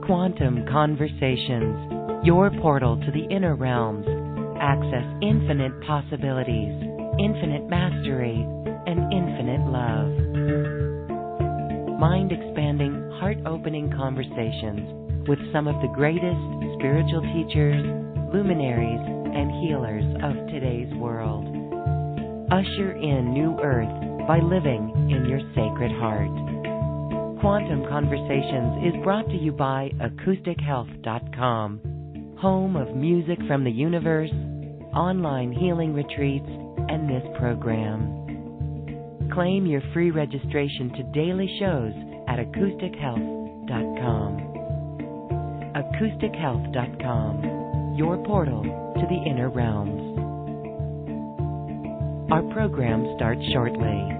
Quantum Conversations, your portal to the inner realms. Access infinite possibilities, infinite mastery, and infinite love. Mind-expanding, heart-opening conversations with some of the greatest spiritual teachers, luminaries, and healers of today's world. Usher in new earth by living in your sacred heart. Quantum Conversations is brought to you by AcousticHealth.com, home of music from the universe, online healing retreats, and this program. Claim your free registration to daily shows at AcousticHealth.com. AcousticHealth.com, your portal to the inner realms. Our program starts shortly.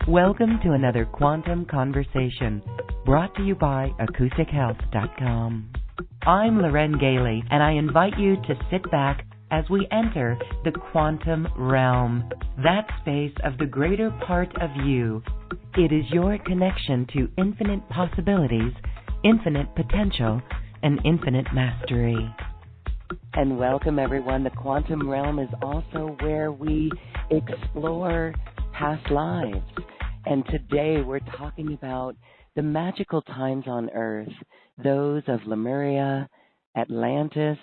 Welcome to another Quantum Conversation, brought to you by AcousticHealth.com. I'm Loren Gailey, and I invite you to sit back as we enter the quantum realm, that space of the greater part of you. It is your connection to infinite possibilities, infinite potential, and infinite mastery. And welcome, everyone. The quantum realm is also where we explore past lives. And today we're talking about the magical times on Earth, those of Lemuria, Atlantis,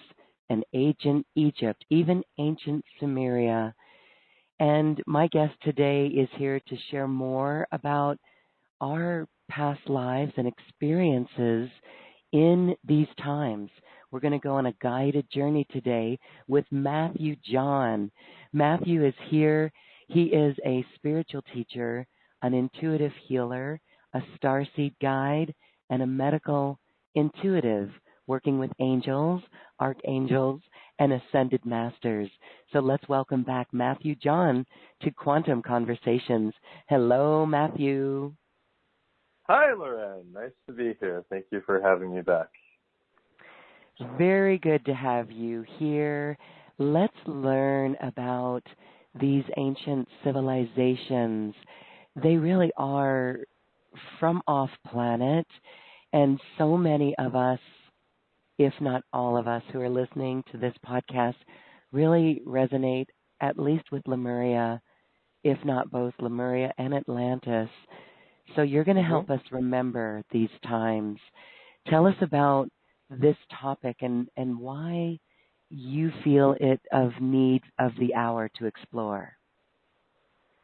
and ancient Egypt, even ancient Sumeria. And my guest today is here to share more about our past lives and experiences in these times. We're going to go on a guided journey today with Matthew John. Matthew is here. He is a spiritual teacher, an intuitive healer, a starseed guide, and a medical intuitive, working with angels, archangels, and ascended masters. So let's welcome back Matthew John to Quantum Conversations. Hello, Matthew. Hi, Loren. Nice to be here. Thank you for having me back. Very good to have you here. Let's learn about these ancient civilizations. They really are from off planet, and so many of us, if not all of us who are listening to this podcast, really resonate at least with Lemuria, if not both Lemuria and Atlantis. So you're going to help us remember these times. Tell us about this topic and why you feel it of need of the hour to explore.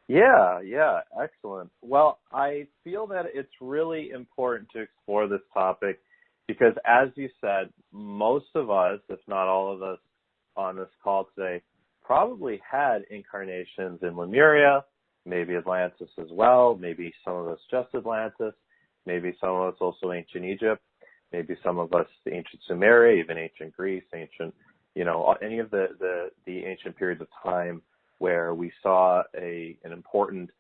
Yeah, excellent. Well, I feel that it's really important to explore this topic because, as you said, most of us, if not all of us on this call today, probably had incarnations in Lemuria, maybe Atlantis as well, maybe some of us just Atlantis, maybe some of us also ancient Egypt, maybe some of us the ancient Sumeria, even ancient Greece, ancient, any of the ancient periods of time where we saw an important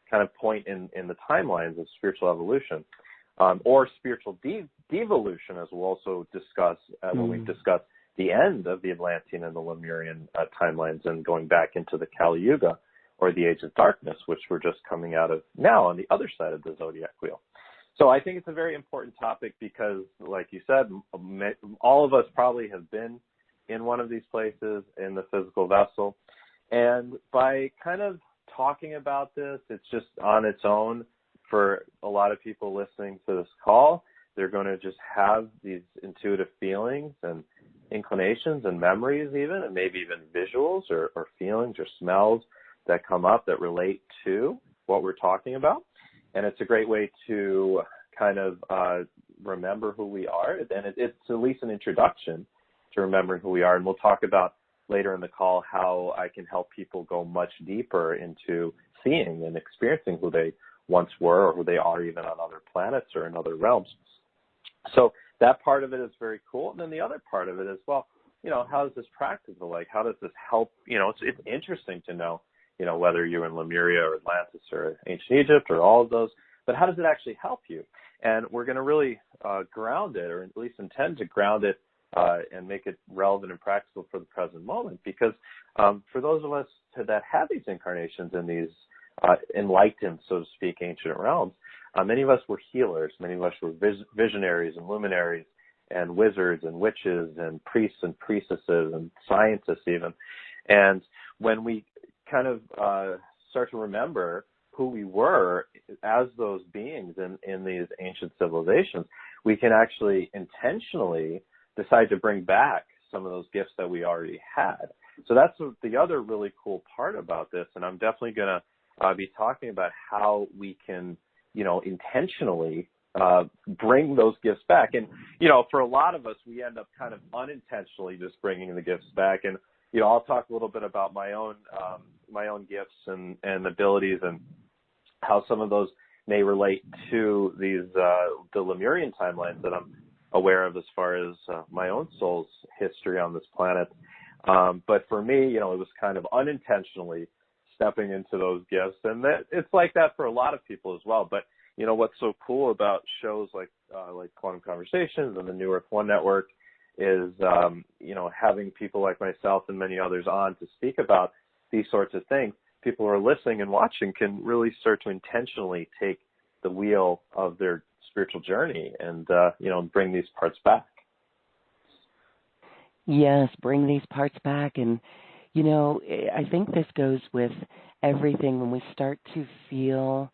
kind of point in the timelines of spiritual evolution, or spiritual devolution, as we'll also discuss when we discuss the end of the Atlantean and the Lemurian timelines and going back into the Kali Yuga, or the Age of Darkness, which we're just coming out of now on the other side of the zodiac wheel. So I think it's a very important topic because, like you said, all of us probably have been in one of these places in the physical vessel. And by kind of talking about this, it's just on its own for a lot of people listening to this call. They're going to just have these intuitive feelings and inclinations and memories even, and maybe even visuals or feelings or smells that come up that relate to what we're talking about. And it's a great way to kind of remember who we are. And it's at least an introduction to remembering who we are. And we'll talk about later in the call how I can help people go much deeper into seeing and experiencing who they once were or who they are even on other planets or in other realms. So that part of it is very cool. And then the other part of it is, well, how is this practical? Like, how does this help? It's interesting to know, whether you're in Lemuria or Atlantis or ancient Egypt or all of those, but how does it actually help you? And we're going to really ground it, or at least intend to ground it and make it relevant and practical for the present moment. Because for those of us that have these incarnations in these enlightened, so to speak, ancient realms, many of us were healers. Many of us were visionaries and luminaries and wizards and witches and priests and priestesses and scientists even. And when we kind of start to remember who we were as those beings in these ancient civilizations, we can actually intentionally decide to bring back some of those gifts that we already had. So that's the other really cool part about this, and I'm definitely going to be talking about how we can, intentionally bring those gifts back. And, for a lot of us, we end up kind of unintentionally just bringing the gifts back. And, I'll talk a little bit about my own gifts and abilities and how some of those may relate to these the Lemurian timelines that I'm aware of as far as my own soul's history on this planet. But for me, it was kind of unintentionally stepping into those gifts, and it's like that for a lot of people as well. But what's so cool about shows like Quantum Conversations and the New Earth One Network is having people like myself and many others on to speak about these sorts of things. People who are listening and watching can really start to intentionally take the wheel of their spiritual journey and bring these parts back. Yes, bring these parts back. And I think this goes with everything. When we start to feel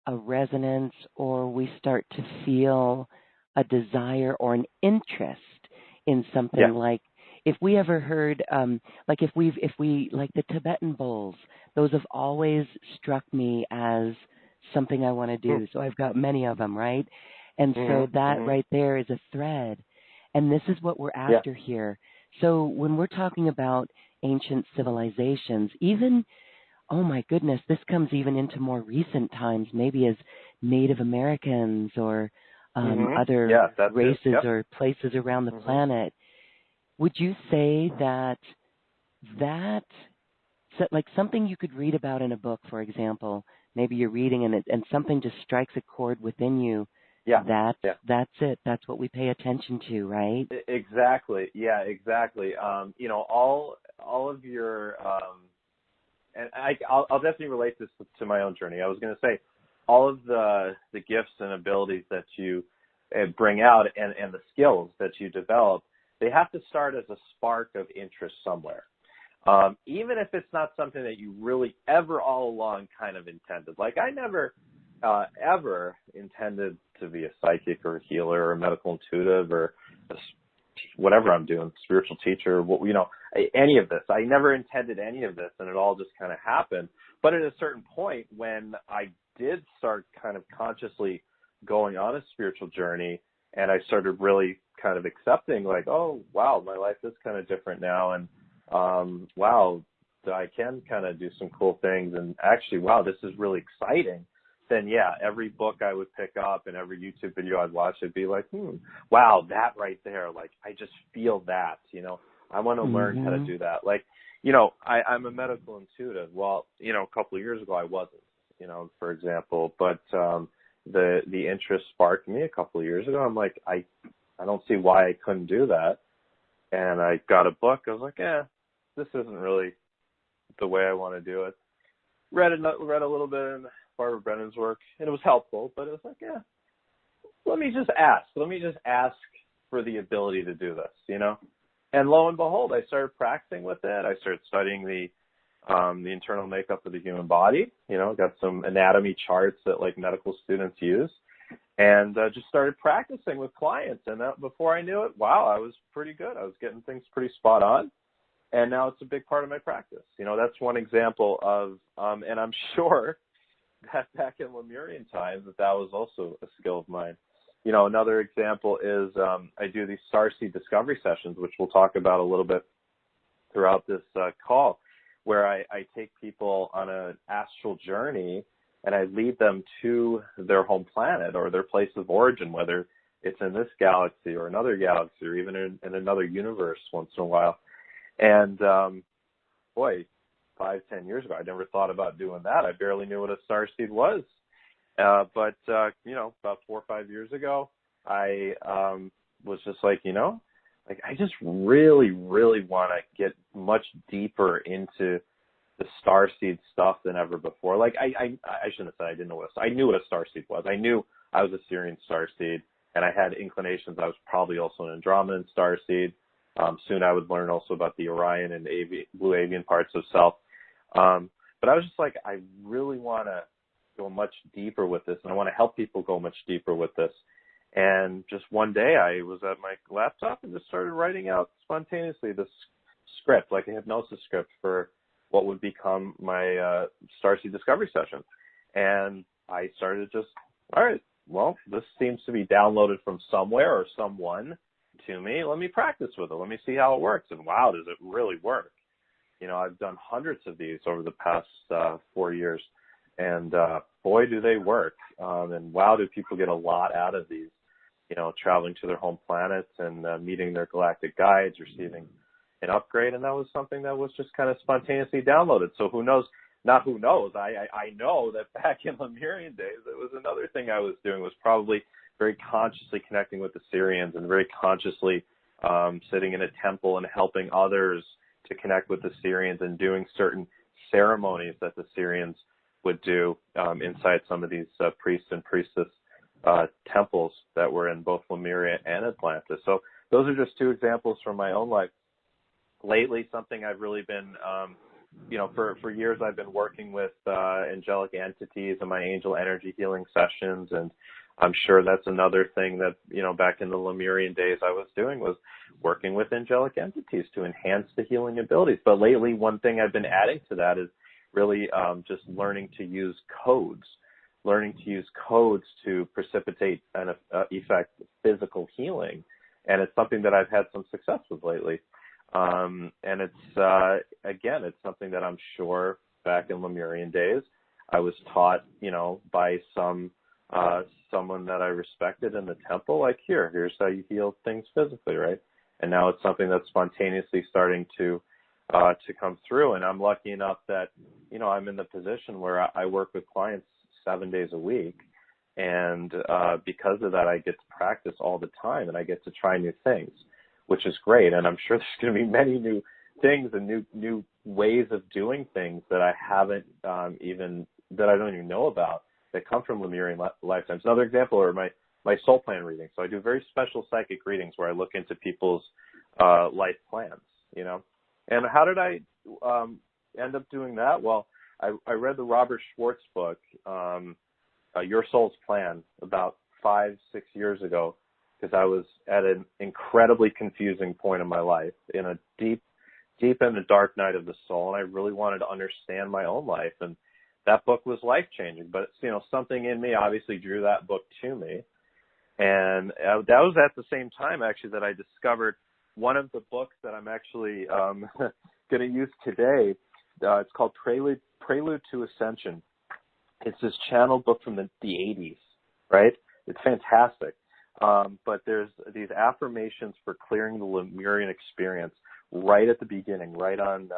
a resonance, or we start to feel a desire or an interest in something, like if we ever heard, like if we like the Tibetan bowls, those have always struck me as something I want to do. So I've got many of them, right? And so that right there is a thread. And this is what we're after here. So when we're talking about ancient civilizations, even, oh my goodness, this comes even into more recent times, maybe as Native Americans or other races or places around the planet. Would you say that like something you could read about in a book, for example, maybe you're reading and something just strikes a chord within you? That's it. That's what we pay attention to, right? Exactly. Yeah, exactly. All of your, and I'll definitely relate this to my own journey. I was going to say, all of the gifts and abilities that you bring out and the skills that you develop, they have to start as a spark of interest somewhere. Even if it's not something that you really ever all along kind of intended. Like I never ever intended to be a psychic or a healer or a medical intuitive or whatever I'm doing, spiritual teacher, any of this. I never intended any of this, and it all just kind of happened. But at a certain point when I did start kind of consciously going on a spiritual journey, and I started really kind of accepting like, oh, wow, my life is kind of different now, and wow, I can kind of do some cool things, and actually, wow, this is really exciting. Then every book I would pick up and every YouTube video I'd watch, it'd be like, wow, that right there, like I just feel that, I want to learn how to do that. Like, I'm a medical intuitive. Well, a couple of years ago I wasn't, for example, but the interest sparked me a couple of years ago. I'm like, I don't see why I couldn't do that. And I got a book. I was like, this isn't really the way I want to do it. Read a little bit in Barbara Brennan's work, and it was helpful, but it was like, let me just ask. Let me just ask for the ability to do this, And lo and behold, I started practicing with it. I started studying the internal makeup of the human body, got some anatomy charts that like medical students use, and just started practicing with clients. And before I knew it, wow, I was pretty good. I was getting things pretty spot on. And now it's a big part of my practice. That's one example of, and I'm sure that back in Lemurian times that was also a skill of mine. Another example is I do these starseed discovery sessions, which we'll talk about a little bit throughout this call, where I take people on an astral journey and I lead them to their home planet or their place of origin, whether it's in this galaxy or another galaxy or even in another universe once in a while. And, 5-10 years ago, I never thought about doing that. I barely knew what a starseed was. But about 4 or 5 years ago, I was just like, like, I just really, really want to get much deeper into the starseed stuff than ever before. Like, I shouldn't have said I didn't know what I knew what a starseed was. I knew I was a Syrian starseed, and I had inclinations I was probably also an Andromedan starseed. Soon I would learn also about the Orion and blue avian parts of self. But I was just like, I really want to go much deeper with this, and I want to help people go much deeper with this. And just one day I was at my laptop and just started writing out spontaneously this script, like a hypnosis script for what would become my Starseed Discovery session. And I started just, all right, well, this seems to be downloaded from somewhere or someone to me. Let me practice with it. Let me see how it works. And wow, does it really work? You know, I've done hundreds of these over the past 4 years. And boy, do they work. And wow, do people get a lot out of these, you know, traveling to their home planets and meeting their galactic guides, receiving an upgrade. And that was something that was just kind of spontaneously downloaded. So who knows? Not who knows. I know that back in Lemurian days, it was another thing I was doing, was probably very consciously connecting with the Syrians and very consciously sitting in a temple and helping others to connect with the Syrians and doing certain ceremonies that the Syrians would do inside some of these priests and priestess temples that were in both Lemuria and Atlantis. So those are just two examples from my own life. Lately, something I've really been, for years I've been working with angelic entities in my angel energy healing sessions, and I'm sure that's another thing that, you know, back in the Lemurian days I was doing, was working with angelic entities to enhance the healing abilities. But lately, one thing I've been adding to that is really just learning to use codes to precipitate and effect physical healing. And it's something that I've had some success with lately. And it's, again, it's something that I'm sure back in Lemurian days, I was taught, you know, by someone that I respected in the temple, like, here's how you heal things physically, right? And now it's something that's spontaneously starting to come through. And I'm lucky enough that, you know, I'm in the position where I work with clients 7 days a week. And because of that, I get to practice all the time, and I get to try new things, which is great. And I'm sure there's going to be many new things and new ways of doing things that I haven't that I don't even know about, that come from Lemurian lifetimes. Another example are my soul plan readings. So I do very special psychic readings where I look into people's life plans, you know. And how did I end up doing that? Well, I read the Robert Schwartz book, Your Soul's Plan, about 5-6 years ago, because I was at an incredibly confusing point in my life, in a deep in the dark night of the soul, and I really wanted to understand my own life. And that book was life-changing, but, you know, something in me obviously drew that book to me. And that was at the same time, actually, that I discovered one of the books that I'm actually going to use today. It's called Prelude to Ascension. It's this channel book from the 80s, right? It's fantastic. But there's these affirmations for clearing the Lemurian experience right at the beginning, right on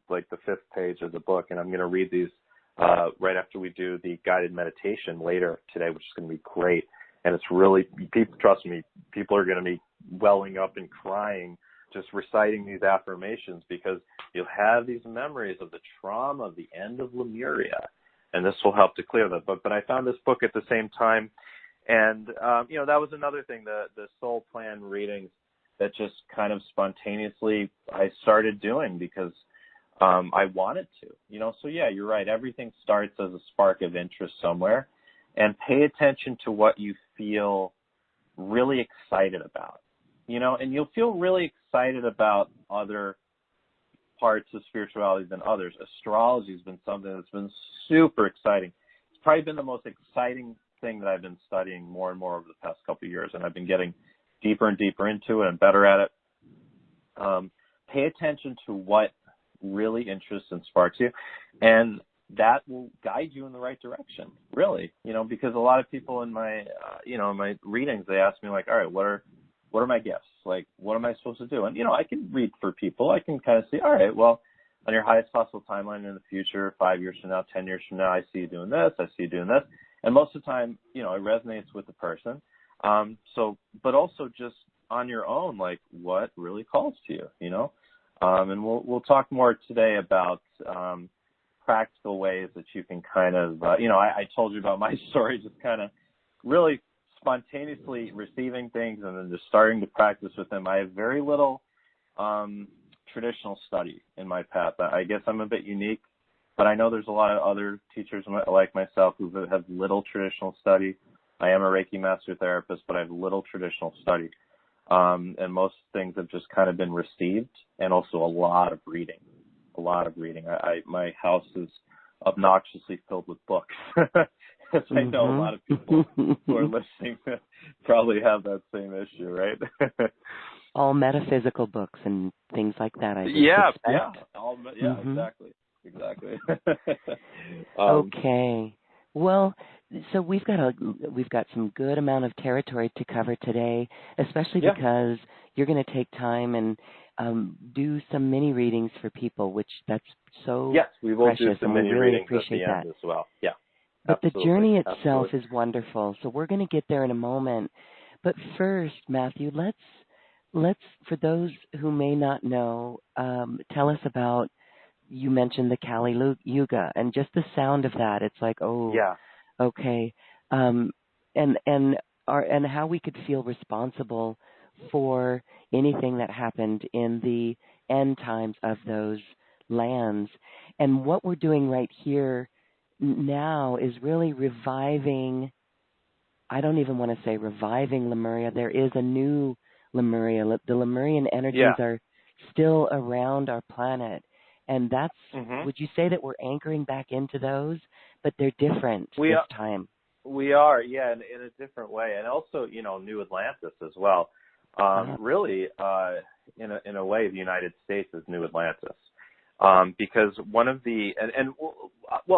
like the 5th page of the book. And I'm going to read these right after we do the guided meditation later today, which is going to be great. And it's really, people, trust me, people are going to be welling up and crying just reciting these affirmations, because you'll have these memories of the trauma of the end of Lemuria, and this will help to clear that. But I found this book at the same time, and you know, that was another thing, the soul plan readings that just kind of spontaneously I started doing because I wanted to, you know. So yeah, you're right. Everything starts as a spark of interest somewhere, and pay attention to what you feel really excited about, you know, and you'll feel really excited about other parts of spirituality than others. Astrology has been something that's been super exciting. It's probably been the most exciting thing that I've been studying more and more over the past couple of years, and I've been getting deeper and deeper into it and better at it. Pay attention to what really interests and sparks you, and that will guide you in the right direction, really, you know, because a lot of people in my, in my readings, they ask me, like, all right, what are my gifts? Like, what am I supposed to do? And, you know, I can read for people. I can kind of see, all right, well, on your highest possible timeline in the future, 5 years from now, 10 years from now, I see you doing this, I see you doing this. And most of the time, you know, it resonates with the person. But also just on your own, like what really calls to you, you know. And we'll talk more today about practical ways that you can kind of, I told you about my story, just kind of really spontaneously receiving things and then just starting to practice with them. I have very little traditional study in my path. I guess I'm a bit unique, but I know there's a lot of other teachers like myself who have little traditional study. I am a Reiki master therapist, but I have little traditional study. And most things have just kind of been received, and also a lot of reading. My house is obnoxiously filled with books. As I know a lot of people who are listening probably have that same issue, right? All metaphysical books and things like that, I suspect. Exactly. Okay. Well, so we've got some good amount of territory to cover today, especially because you're going to take time and do some mini readings for people, which that's so we will precious, do some mini really readings appreciate at the that end as well. Yeah. But absolutely. The journey itself is wonderful, so we're going to get there in a moment. But first, Matthew, let's for those who may not know, tell us about. You mentioned the Kali Yuga, and just the sound of that. It's like, okay, and how we could feel responsible for anything that happened in the end times of those lands. And what we're doing right here now is really reviving. I don't even want to say reviving Lemuria. There is a new Lemuria. The Lemurian energies are still around our planet. And that's, would you say that we're anchoring back into those? But they're different this time. We are, in a different way. And also, New Atlantis as well. Really, in a way, the United States is New Atlantis. Because one of the,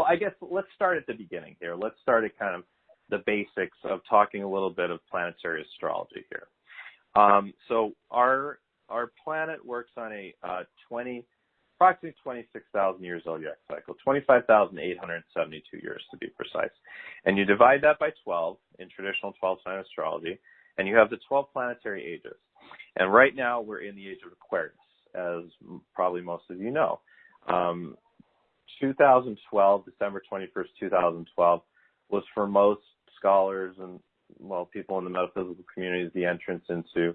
I guess let's start at the beginning here. Let's start at kind of the basics of talking a little bit of planetary astrology here. So our planet works on a approximately 26,000 years zodiac cycle, 25,872 years to be precise. And you divide that by 12 in traditional 12-sign astrology, and you have the 12 planetary ages. And right now we're in the age of Aquarius, as probably most of you know. 2012, December 21st, 2012, was for most scholars and, people in the metaphysical community, the entrance into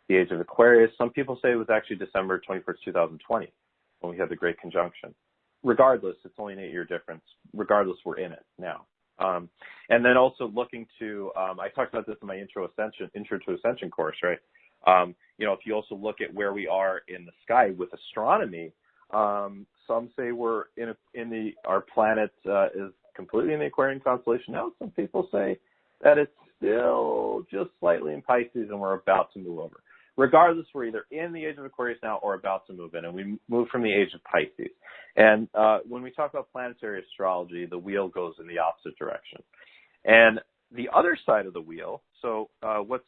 the age of Aquarius. Some people say it was actually December 21st, 2020, when we had the Great Conjunction. Regardless, it's only an 8-year difference. Regardless, we're in it now. And then also looking to, I talked about this in my Intro to Ascension course, right? If you also look at where we are in the sky with astronomy, some say we're our planet is completely in the Aquarian constellation now. Some people say that it's still just slightly in Pisces and we're about to move over. Regardless, we're either in the age of Aquarius now or about to move in, and we move from the age of Pisces. And when we talk about planetary astrology, the wheel goes in the opposite direction. And the other side of the wheel, so what's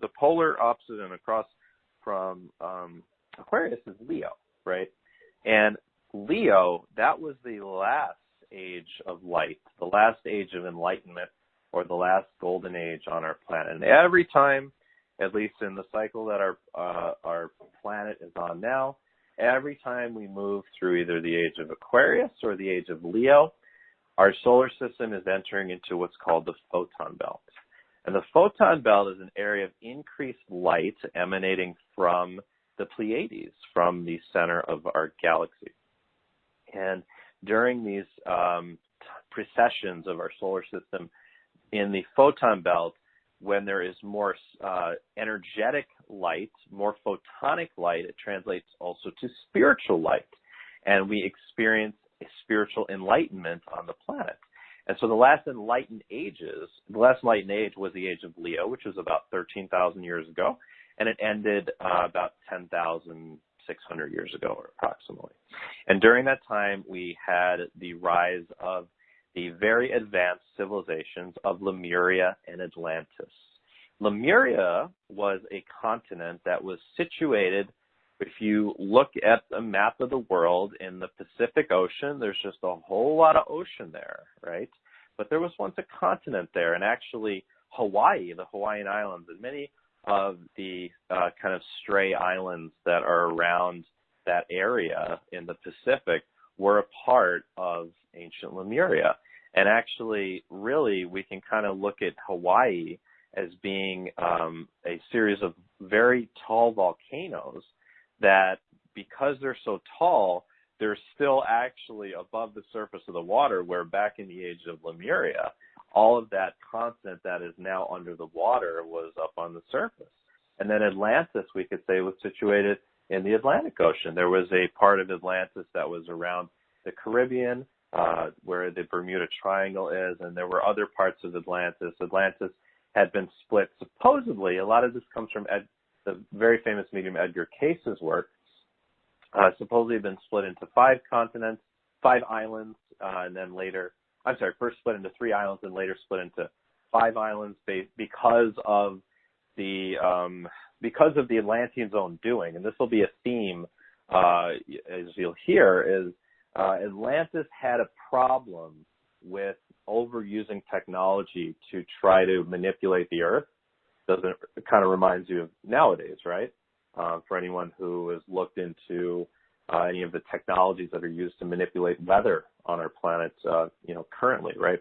the polar opposite and across from Aquarius is Leo, right? And Leo, that was the last age of light, the last age of enlightenment, or the last golden age on our planet. And every time, at least in the cycle that our planet is on now, every time we move through either the age of Aquarius or the age of Leo, our solar system is entering into what's called the Photon Belt. And the Photon Belt is an area of increased light emanating from the Pleiades, from the center of our galaxy. And during these precessions of our solar system in the Photon Belt, when there is more energetic light, more photonic light, it translates also to spiritual light. And we experience a spiritual enlightenment on the planet. And so the last enlightened age was the age of Leo, which was about 13,000 years ago, and it ended about 10,600 years ago, or approximately. And during that time, we had the rise of the very advanced civilizations of Lemuria and Atlantis. Lemuria was a continent that was situated, if you look at the map of the world, in the Pacific Ocean. There's just a whole lot of ocean there, right? But there was once a continent there, and actually Hawaii, the Hawaiian Islands, and many of the kind of stray islands that are around that area in the Pacific were a part of ancient Lemuria. And actually, really, we can kind of look at Hawaii as being a series of very tall volcanoes that, because they're so tall, they're still actually above the surface of the water, where back in the age of Lemuria, all of that continent that is now under the water was up on the surface. And then Atlantis, we could say, was situated in the Atlantic Ocean. There was a part of Atlantis that was around the Caribbean, where the Bermuda Triangle is, and there were other parts of Atlantis. Atlantis had been split, supposedly. A lot of this comes from the very famous medium Edgar Case's work. Supposedly had been split into 5 continents, 5 islands, and then later, first split into 3 islands and later split into 5 islands because of the Atlanteans' own doing. And this will be a theme, as you'll hear, is Atlantis had a problem with overusing technology to try to manipulate the Earth. It kind of reminds you of nowadays, right? For anyone who has looked into any of the technologies that are used to manipulate weather on our planet, currently, right?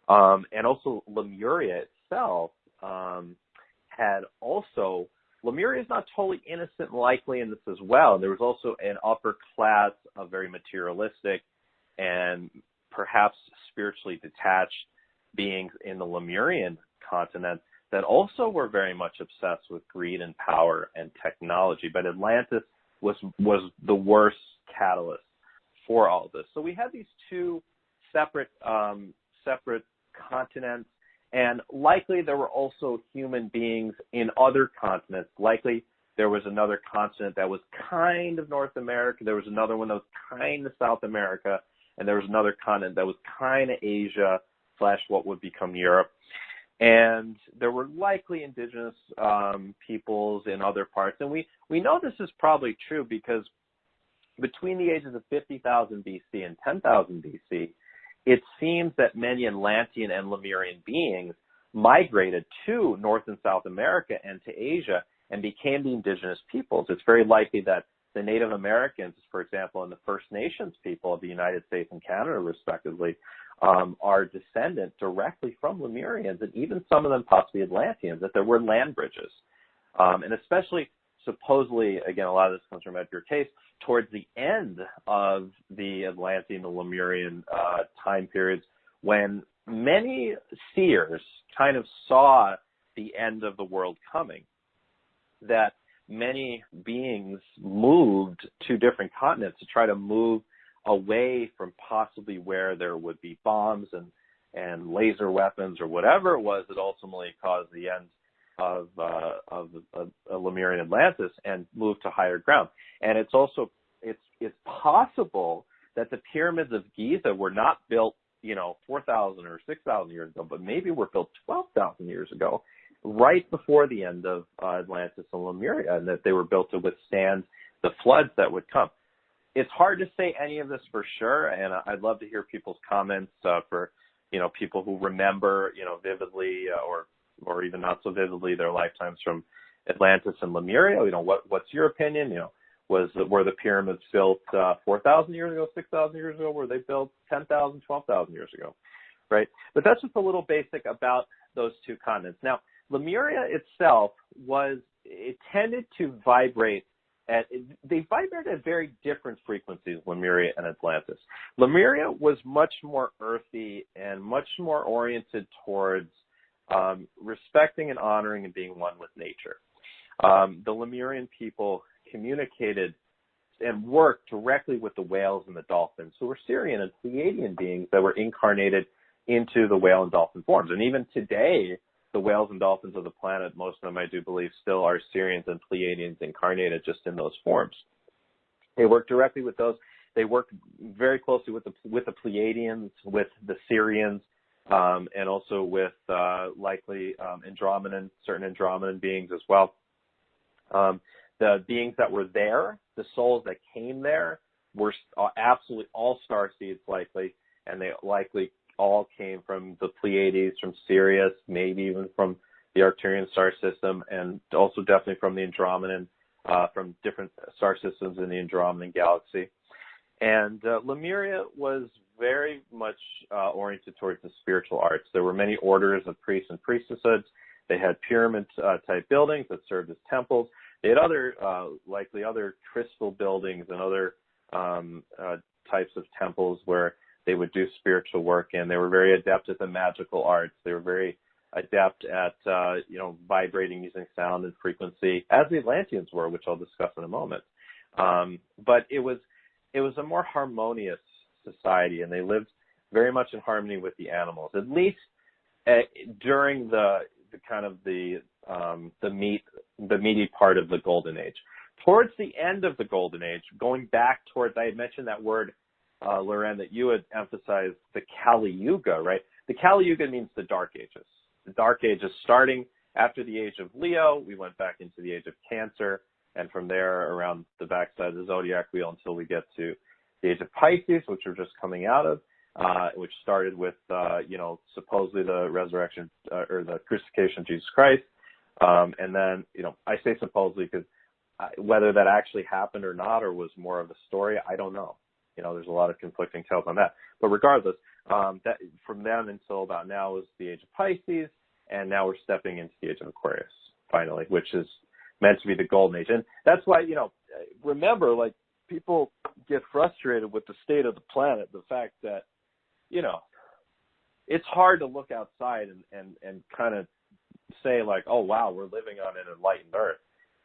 And also Lemuria itself Lemuria is not totally innocent and likely in this as well. There was also an upper class of very materialistic and perhaps spiritually detached beings in the Lemurian continent that also were very much obsessed with greed and power and technology. But Atlantis was the worst catalyst for all of this. So we had these 2 separate continents, and likely there were also human beings in other continents. Likely there was another continent that was kind of North America. There was another one that was kind of South America, and there was another continent that was kind of Asia / what would become Europe. And there were likely indigenous peoples in other parts. And we know this is probably true because between the ages of 50,000 BC and 10,000 BC, it seems that many Atlantean and Lemurian beings migrated to North and South America and to Asia and became the indigenous peoples. It's very likely that the Native Americans, for example, and the First Nations people of the United States and Canada, respectively, are descendant directly from Lemurians, and even some of them possibly Atlanteans, that there were land bridges. And especially, supposedly, again, a lot of this comes from Edgar Case, towards the end of the Atlantean and Lemurian time periods, when many seers kind of saw the end of the world coming, that many beings moved to different continents to try to move away from possibly where there would be bombs and laser weapons or whatever it was that ultimately caused the end of Lemurian Atlantis, and moved to higher ground. And it's also it's possible that the pyramids of Giza were not built 4,000 or 6,000 years ago, but maybe were built 12,000 years ago, right before the end of Atlantis and Lemuria, and that they were built to withstand the floods that would come. It's hard to say any of this for sure, and I'd love to hear people's comments for people who remember vividly or even not so vividly their lifetimes from Atlantis and Lemuria. What's your opinion? Were the pyramids built 4,000 years ago, 6,000 years ago? Were they built 10,000, 12,000 years ago? Right? But that's just a little basic about those 2 continents. Now, Lemuria itself tended to vibrate they vibrated at very different frequencies, Lemuria and Atlantis. Lemuria was much more earthy and much more oriented towards respecting and honoring and being one with nature. The Lemurian people communicated and worked directly with the whales and the dolphins, who were Sirian and Pleiadian beings that were incarnated into the whale and dolphin forms. And even today, the whales and dolphins of the planet, most of them, I do believe, still are Sirians and Pleiadians incarnated just in those forms. They worked directly with those. They worked very closely with the Pleiadians, with the Sirians, and also with likely certain Andromedan beings as well. The beings that were there, the souls that came there, were absolutely all starseeds likely, and they likely all came from the Pleiades, from Sirius, maybe even from the Arcturian star system, and also definitely from the Andromedan, from different star systems in the Andromedan galaxy. And Lemuria was very much oriented towards the spiritual arts. There were many orders of priests and priestesses. They had pyramid-type buildings that served as temples. They had other, likely other crystal buildings and other types of temples where they would do spiritual work, and they were very adept at the magical arts. They were very adept at, vibrating using sound and frequency, as the Atlanteans were, which I'll discuss in a moment. But it was a more harmonious society, and they lived very much in harmony with the animals, at least during the meaty part of the Golden Age. Towards the end of the Golden Age, going back towards, I had mentioned that word, Loren, that you had emphasized, the Kali Yuga, right? The Kali Yuga means the Dark Ages. The Dark Ages starting after the age of Leo, we went back into the age of Cancer, and from there around the backside of the zodiac wheel until we get to the age of Pisces, which we're just coming out of, which started with, supposedly the resurrection or the crucifixion of Jesus Christ. And then, I say supposedly because whether that actually happened or not, or was more of a story, I don't know. There's a lot of conflicting tales on that. But regardless, that from then until about now is the age of Pisces, and now we're stepping into the age of Aquarius, finally, which is meant to be the Golden Age. And that's why, remember, like, people get frustrated with the state of the planet, the fact that, it's hard to look outside and kind of say, like, oh, wow, we're living on an enlightened Earth.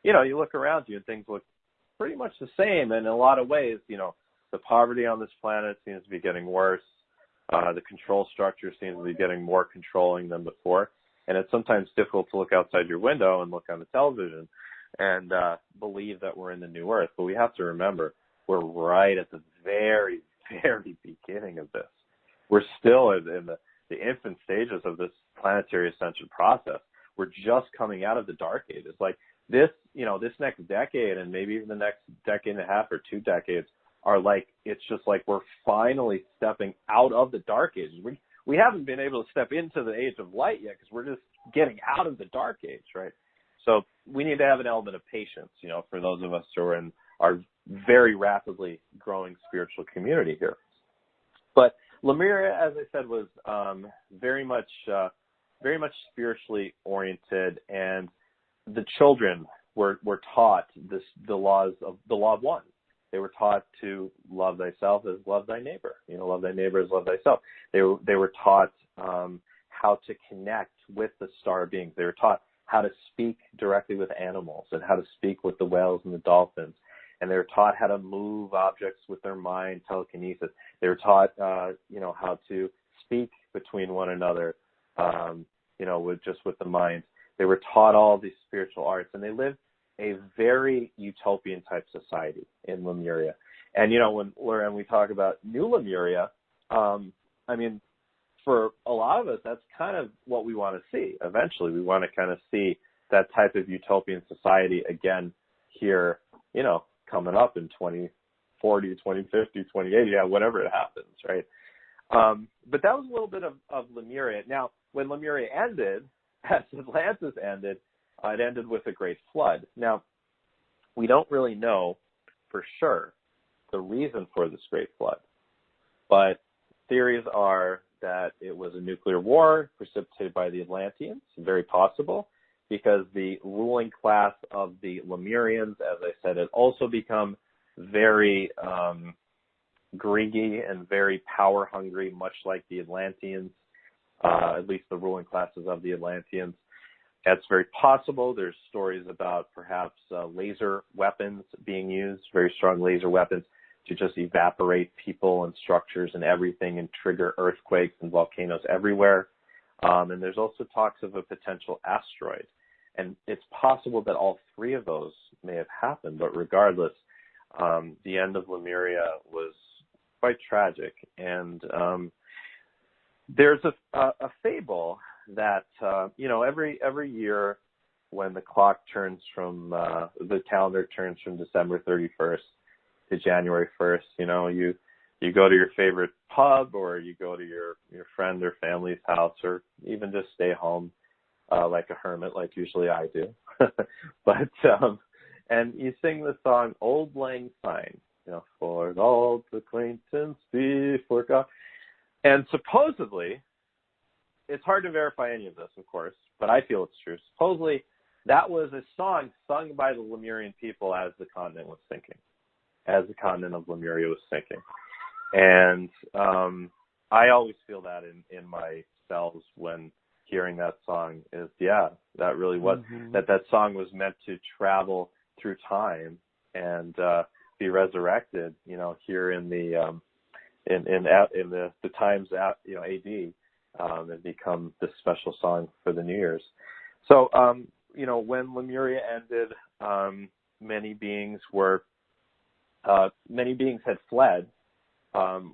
You look around you and things look pretty much the same. And in a lot of ways, the poverty on this planet seems to be getting worse. The control structure seems to be getting more controlling than before. And it's sometimes difficult to look outside your window and look on the television and believe that we're in the new Earth. But we have to remember, we're right at the very, very beginning of this. We're still in the infant stages of this planetary ascension process. We're just coming out of the Dark Ages. Like this, this next decade and maybe even the next decade and a half or 2 decades are like, it's just like we're finally stepping out of the Dark Ages. We haven't been able to step into the Age of Light yet because we're just getting out of the Dark Age, right? So we need to have an element of patience, for those of us who are in our very rapidly growing spiritual community here. But Lemuria, as I said, was very much spiritually oriented, and the children were taught the law of one. They were taught to love thyself as love thy neighbor. Love thy neighbor as love thyself. They were taught how to connect with the star beings. They were taught how to speak directly with animals and how to speak with the whales and the dolphins. And they were taught how to move objects with their mind, telekinesis. They were taught, how to speak between one another, with the mind. They were taught all these spiritual arts, and they lived a very utopian type society in Lemuria. And, when we talk about New Lemuria, for a lot of us, that's kind of what we want to see. Eventually, we want to kind of see that type of utopian society again here, coming up in 2040, 2050, 2080, whenever it happens, right? But that was a little bit of Lemuria. Now, when Lemuria ended, as Atlantis ended, it ended with a great flood. Now, we don't really know for sure the reason for this great flood, but theories are that it was a nuclear war precipitated by the Atlanteans, very possible, because the ruling class of the Lemurians, as I said, had also become very greedy and very power-hungry, much like the Atlanteans, at least the ruling classes of the Atlanteans. That's very possible. There's stories about perhaps laser weapons being used, very strong laser weapons, to just evaporate people and structures and everything and trigger earthquakes and volcanoes everywhere. And there's also talks of a potential asteroid. And it's possible that all 3 of those may have happened, but regardless, the end of Lemuria was quite tragic. And there's a fable that, every year when the clock turns from, the calendar turns from December 31st to January 1st, you go to your favorite pub, or you go to your friend or family's house, or even just stay home like a hermit, like usually I do. But and you sing the song "Old Lang Syne," for old acquaintance before God. And supposedly, it's hard to verify any of this, of course, but I feel it's true. Supposedly, that was a song sung by the Lemurian people as the continent was sinking, as the continent of Lemuria was sinking. And I always feel that in my cells when hearing that song is, that really was, that song was meant to travel through time and be resurrected, here in the in the times AD, and become this special song for the New Year's. So when Lemuria ended, many beings had fled,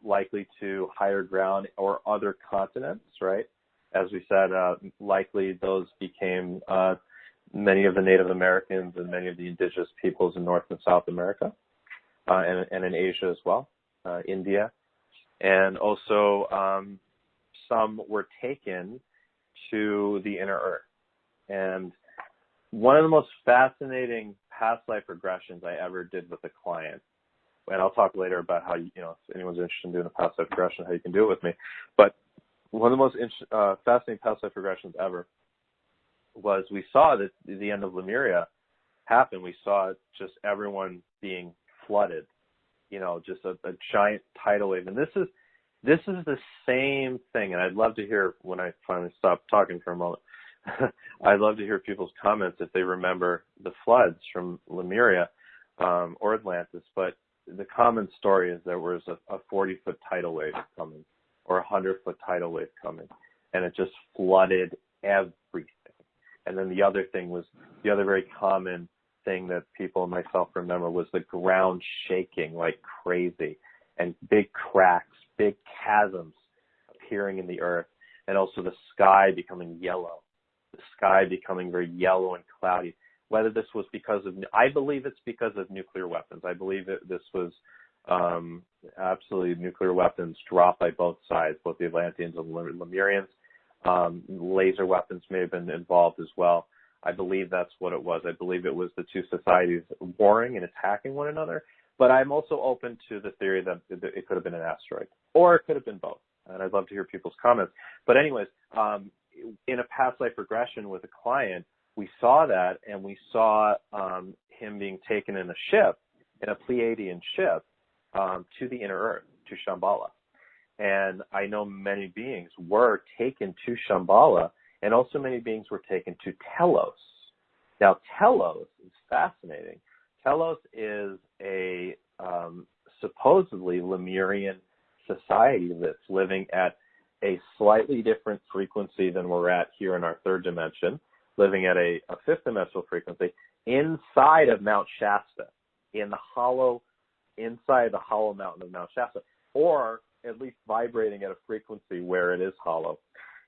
likely to higher ground or other continents, right? As we said, likely those became many of the Native Americans and many of the indigenous peoples in North and South America, and in Asia as well, India. And also some were taken to the inner earth. And one of the most fascinating past life regressions I ever did with a client, and I'll talk later about how, if anyone's interested in doing a past life regression, how you can do it with me. But one of the most fascinating past life regressions ever was we saw that the end of Lemuria happen. We saw just everyone being flooded, just a giant tidal wave. And this is the same thing. And I'd love to hear, when I finally stop talking for a moment, I'd love to hear people's comments if they remember the floods from Lemuria or Atlantis. But the common story is there was a 40-foot tidal wave coming, or a 100-foot tidal wave coming, and it just flooded everything. And then the other very common thing that people and myself remember was the ground shaking like crazy, and big cracks, big chasms appearing in the earth, and also the sky becoming yellow, very yellow and cloudy. Whether this was I believe it's because of nuclear weapons. I believe this was absolutely nuclear weapons dropped by both sides, both the Atlanteans and Lemurians. Laser weapons may have been involved as well. I believe that's what it was. I believe it was the two societies warring and attacking one another. But I'm also open to the theory that it could have been an asteroid, or it could have been both. And I'd love to hear people's comments. But anyways, in a past life regression with a client, we saw that, and we saw him being taken in a Pleiadian ship, to the inner earth, to Shambhala. And I know many beings were taken to Shambhala, and also many beings were taken to Telos. Now, Telos is fascinating. Telos is a supposedly Lemurian society that's living at a slightly different frequency than we're at here in our third dimension, living at a fifth dimensional frequency inside of Mount Shasta, inside the hollow mountain of Mount Shasta, or at least vibrating at a frequency where it is hollow.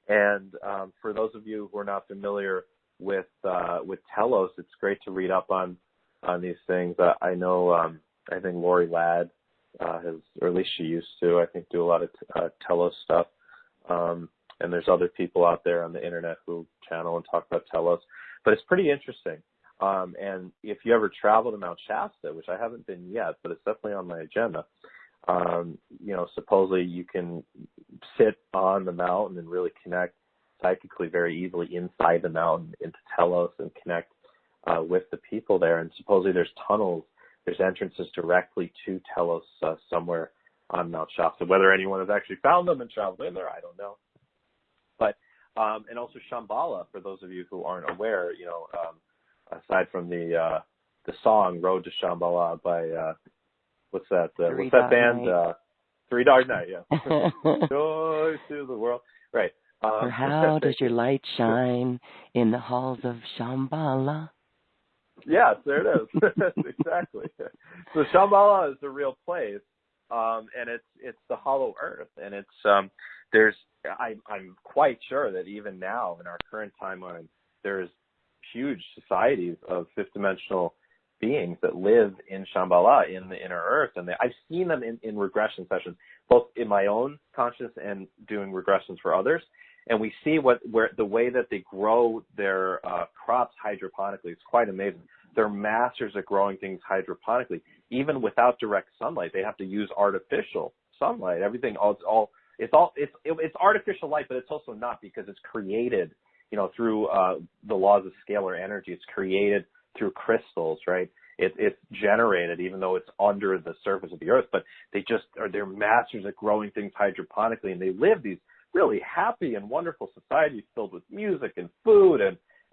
And for those of you who are not familiar with Telos, it's great to read up on these things. I know, I think Lori Ladd has, or at least she used to, I think, do a lot of Telos stuff. And there's other people out there on the internet who channel and talk about Telos. But it's pretty interesting. And if you ever travel to Mount Shasta, which I haven't been yet, but it's definitely on my agenda, supposedly you can sit on the mountain and really connect psychically very easily inside the mountain into Telos and connect with the people there. And supposedly there's tunnels, there's entrances directly to Telos somewhere on Mount Shasta. Whether anyone has actually found them and traveled in there, I don't know. But and also Shambhala, for those of you who aren't aware, aside from the song "Road to Shambhala" by what's that band? Three Dog Night, yeah. Joy to the world, right? For how does your light shine in the halls of Shambhala? Yes, there it is. Exactly. So Shambhala is the real place, and it's the hollow earth, and it's I'm quite sure that even now in our current timeline, there's huge societies of fifth dimensional beings that live in Shambhala, in the inner earth, and I've seen them in regression sessions, both in my own consciousness and doing regressions for others. and we see where the way that they grow their crops hydroponically. It's quite amazing. They're masters at growing things hydroponically, even without direct sunlight. They have to use artificial sunlight. Everything, it's artificial light, but it's also not, because it's created, through the laws of scalar energy. It's created through crystals, right? It's generated, even though it's under the surface of the earth. But they're masters at growing things hydroponically, and they live these really happy and wonderful societies filled with music and food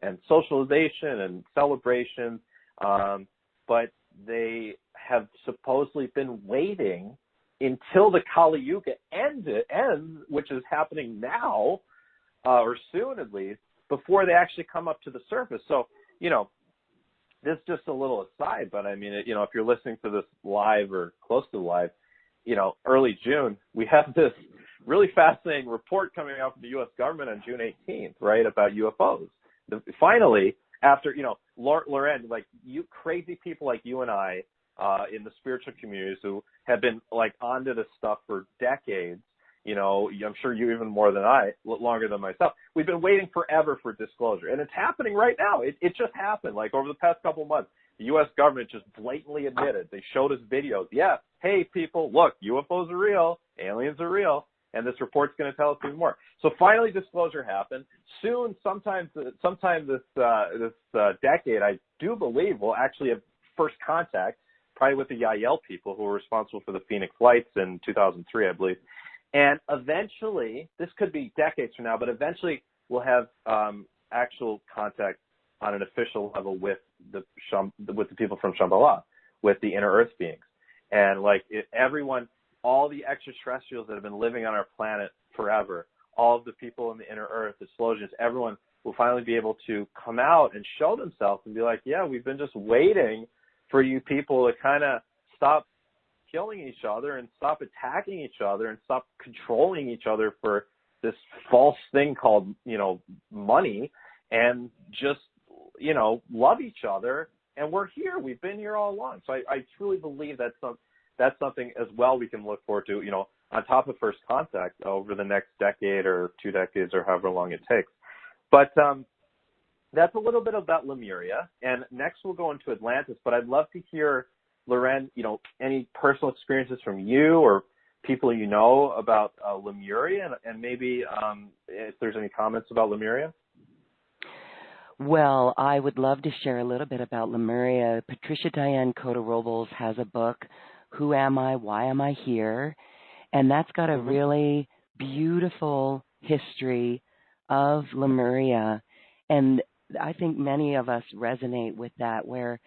and socialization and celebration. But they have supposedly been waiting until the Kali Yuga ends, which is happening now, or soon at least, before they actually come up to the surface. So, this is just a little aside, but I mean, if you're listening to this live or close to live, early June, we have this really fascinating report coming out from the U.S. government on June 18th, right, about UFOs. Finally, after, Loren, like you crazy people like you and I in the spiritual communities who have been like onto this stuff for decades, I'm sure you even more than I, longer than myself. We've been waiting forever for disclosure, and it's happening right now. It just happened. Like over the past couple of months, the U.S. government just blatantly admitted. They showed us videos. Yeah, hey people, look, UFOs are real, aliens are real, and this report's going to tell us even more. So finally, disclosure happened. Soon, sometime this decade, I do believe we'll actually have first contact, probably with the Yael people who were responsible for the Phoenix Lights in 2003, I believe. And eventually, this could be decades from now, but eventually we'll have actual contact on an official level with the people from Shambhala, with the inner Earth beings. And everyone, all the extraterrestrials that have been living on our planet forever, all of the people in the inner Earth, the Slosians, everyone will finally be able to come out and show themselves and be like, yeah, we've been just waiting for you people to kind of stop killing each other and stop attacking each other and stop controlling each other for this false thing called, money, and just, love each other. And we're here. We've been here all along. So I truly believe that's something as well we can look forward to, on top of first contact over the next decade or 2 decades or however long it takes. But that's a little bit about Lemuria. And next we'll go into Atlantis. But I'd love to hear, Loren, any personal experiences from you or people you know about Lemuria, and maybe if there's any comments about Lemuria. Well, I would love to share a little bit about Lemuria. Patricia Diane Cota-Robles has a book, Who Am I? Why Am I Here? And that's got a really beautiful history of Lemuria. And I think many of us resonate with that, where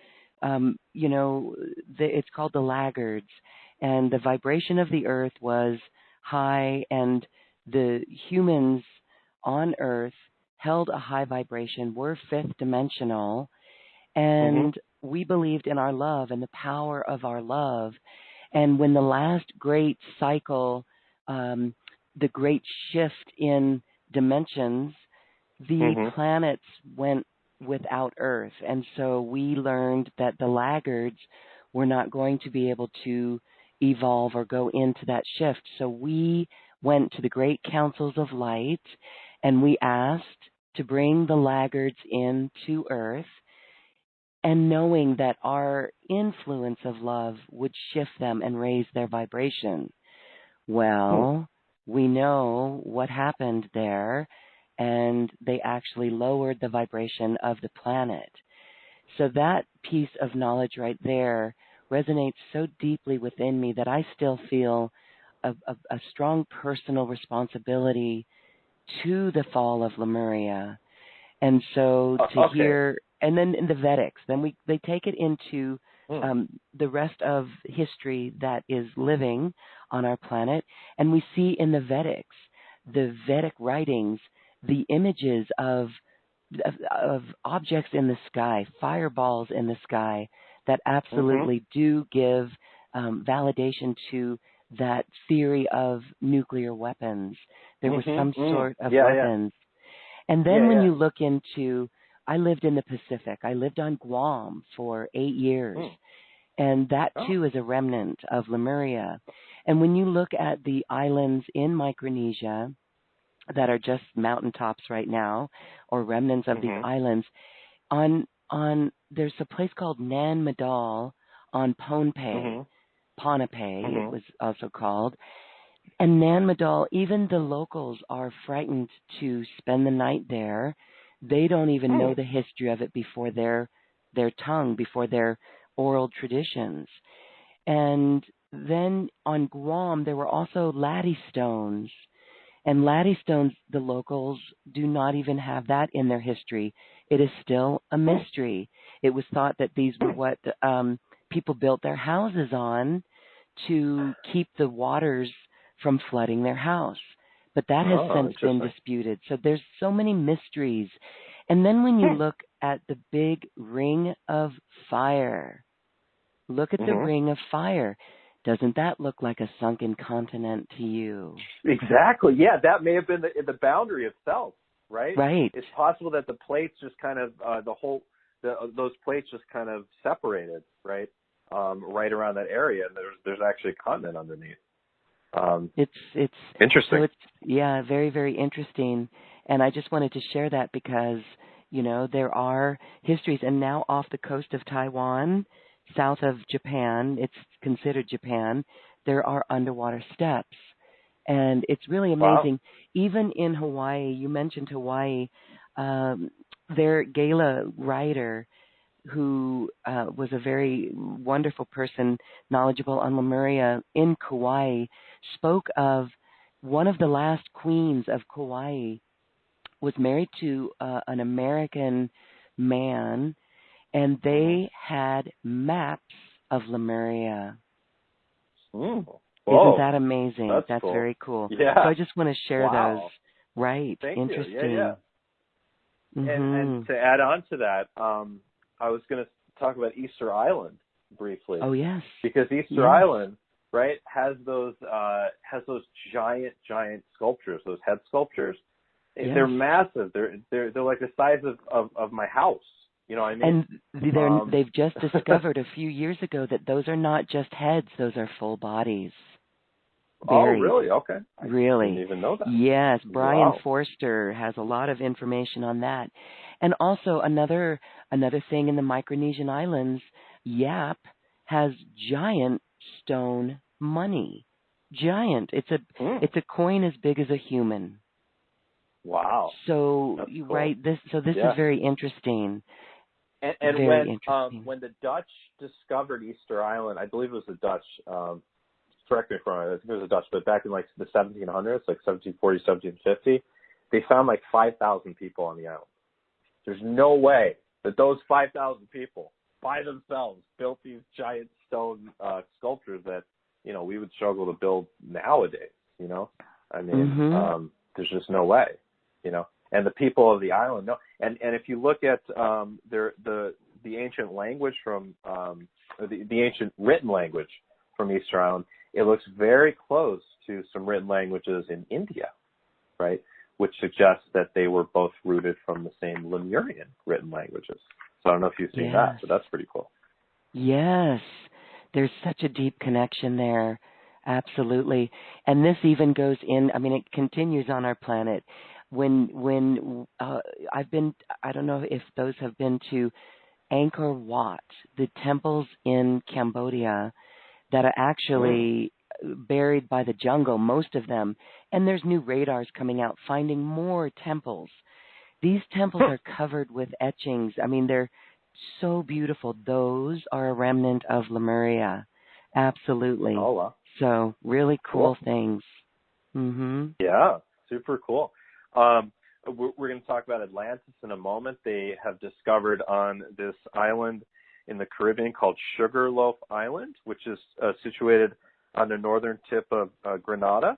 it's called the laggards, and the vibration of the earth was high, and the humans on earth held a high vibration, were fifth dimensional, and we believed in our love and the power of our love. And when the last great cycle, the great shift in dimensions, the planets went without Earth. And so we learned that the laggards were not going to be able to evolve or go into that shift. So we went to the great councils of light, and we asked to bring the laggards into Earth, and knowing that our influence of love would shift them and raise their vibration. Well, we know what happened there, and they actually lowered the vibration of the planet. So that piece of knowledge right there resonates so deeply within me that I still feel a strong personal responsibility to the fall of Lemuria. And so to hear, and then in the Vedics, then they take it into the rest of history that is living on our planet, and we see in the Vedic writings, the images of objects in the sky, fireballs in the sky, that absolutely do give validation to that theory of nuclear weapons. There was some sort of weapons. And then when you look into, I lived in the Pacific. I lived on Guam for 8 years. And that, too, is a remnant of Lemuria. And when you look at the islands in Micronesia, that are just mountaintops right now, or remnants of these islands. There's a place called Nan Madol on Pohnpei, Pohnpei, it was also called. And Nan Madol, even the locals are frightened to spend the night there. They don't even know the history of it before their tongue, before their oral traditions. And then on Guam, there were also laddie stones. And laddie stones, the locals do not even have that in their history. It is still a mystery. It was thought that these were what people built their houses on to keep the waters from flooding their house. But that has since been disputed. So there's so many mysteries. And then when you look at the big ring of fire, look at the ring of fire. Doesn't that look like a sunken continent to you? Exactly. Yeah, that may have been the boundary itself, right? Right. It's possible that the plates just kind of those plates just kind of separated, right? Right around that area, and there's actually a continent underneath. It's interesting. So it's very, very interesting, and I just wanted to share that because there are histories, and now off the coast of Taiwan, south of Japan, it's considered Japan, there are underwater steps. And it's really amazing. Wow. Even in Hawaii, you mentioned Hawaii, their gala writer, who was a very wonderful person, knowledgeable on Lemuria in Kauai, spoke of one of the last queens of Kauai was married to an American man, and they had maps of Lemuria. Isn't that amazing? That's cool. very cool. Yeah. So I just want to share those. Right. Thank Interesting. you. Yeah. And to add on to that, I was going to talk about Easter Island briefly. Oh, yes. Because Easter Island, right, has those giant sculptures, those head sculptures. Yes. They're massive. They're like the size of my house. You know what I mean? And they've just discovered a few years ago that those are not just heads; those are full bodies. Buried. Oh, really? Okay. Really? I didn't even know that. Yes, Brian Forster has a lot of information on that. And also another thing in the Micronesian Islands, Yap has giant stone money. Giant. It's a coin as big as a human. Wow. So cool. This is very interesting. And when the Dutch discovered Easter Island, I believe it was the Dutch. Correct me if I'm wrong. I think it was the Dutch, but back in like the 1700s, like 1740, 1750, they found like 5,000 people on the island. There's no way that those 5,000 people by themselves built these giant stone sculptures that we would struggle to build nowadays. I mean, there's just no way. And the people of the island know. And if you look at the ancient language from the ancient written language from Easter Island, it looks very close to some written languages in India, right? Which suggests that they were both rooted from the same Lemurian written languages. So I don't know if you've seen that, but that's pretty cool. Yes, there's such a deep connection there. Absolutely. And this even goes in, it continues on our planet. When I've been, I don't know if those have been to Angkor Wat, the temples in Cambodia that are actually buried by the jungle, most of them, and there's new radars coming out finding more temples. These temples are covered with etchings. They're so beautiful. Those are a remnant of Lemuria. Absolutely. Oh, wow. So really cool things. Yeah, super cool. We're going to talk about Atlantis in a moment. They have discovered on this island in the Caribbean called Sugarloaf Island, which is situated on the northern tip of Grenada.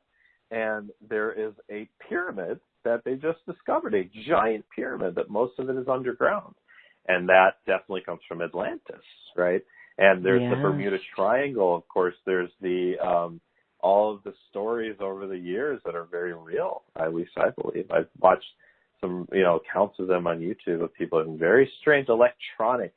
And there is a pyramid that they just discovered, a giant pyramid that most of it is underground. And that definitely comes from Atlantis, right? And there's the Bermuda Triangle. Of course, there's the all of the stories over the years that are very real, at least I believe. I've watched some, accounts of them on YouTube of people having very strange electronic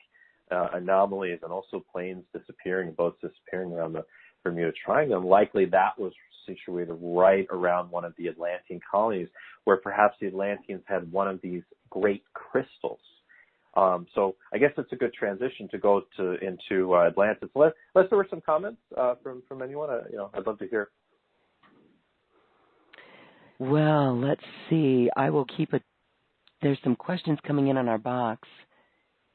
anomalies and also planes disappearing, boats disappearing around Bermuda Triangle. And likely that was situated right around one of the Atlantean colonies, where perhaps the Atlanteans had one of these great crystals. So I guess it's a good transition to go into Atlantis. Unless there were some comments from anyone, I'd love to hear. Well, let's see. I will keep it. There's some questions coming in on our box.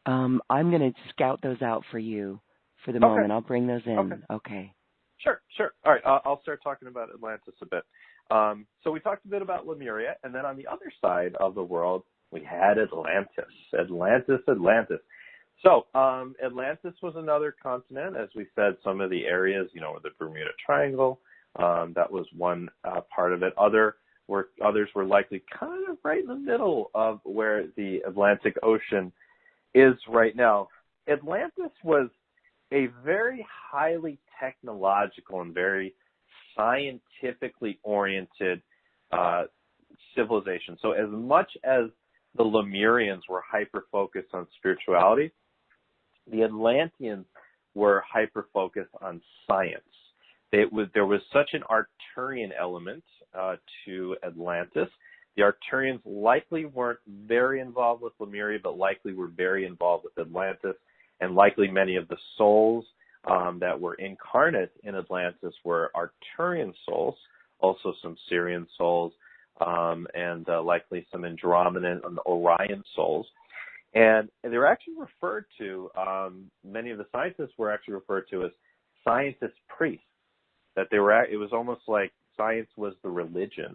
I'm going to scout those out for you for the moment. I'll bring those in. Okay. Sure. All right, I'll start talking about Atlantis a bit. So we talked a bit about Lemuria, and then on the other side of the world, we had Atlantis. So Atlantis was another continent, as we said. Some of the areas, the Bermuda Triangle, that was one part of it. Others were likely kind of right in the middle of where the Atlantic Ocean is right now. Atlantis was a very highly technological and very scientifically oriented civilization. So as much as the Lemurians were hyper-focused on spirituality, the Atlanteans were hyper-focused on science. There was such an Arcturian element to Atlantis. The Arcturians likely weren't very involved with Lemuria, but likely were very involved with Atlantis, and likely many of the souls that were incarnate in Atlantis were Arcturian souls, also some Syrian souls, and likely some Andromedan and Orion souls. And they were actually referred to, many of the scientists were actually referred to as scientist priests, that it was almost like science was the religion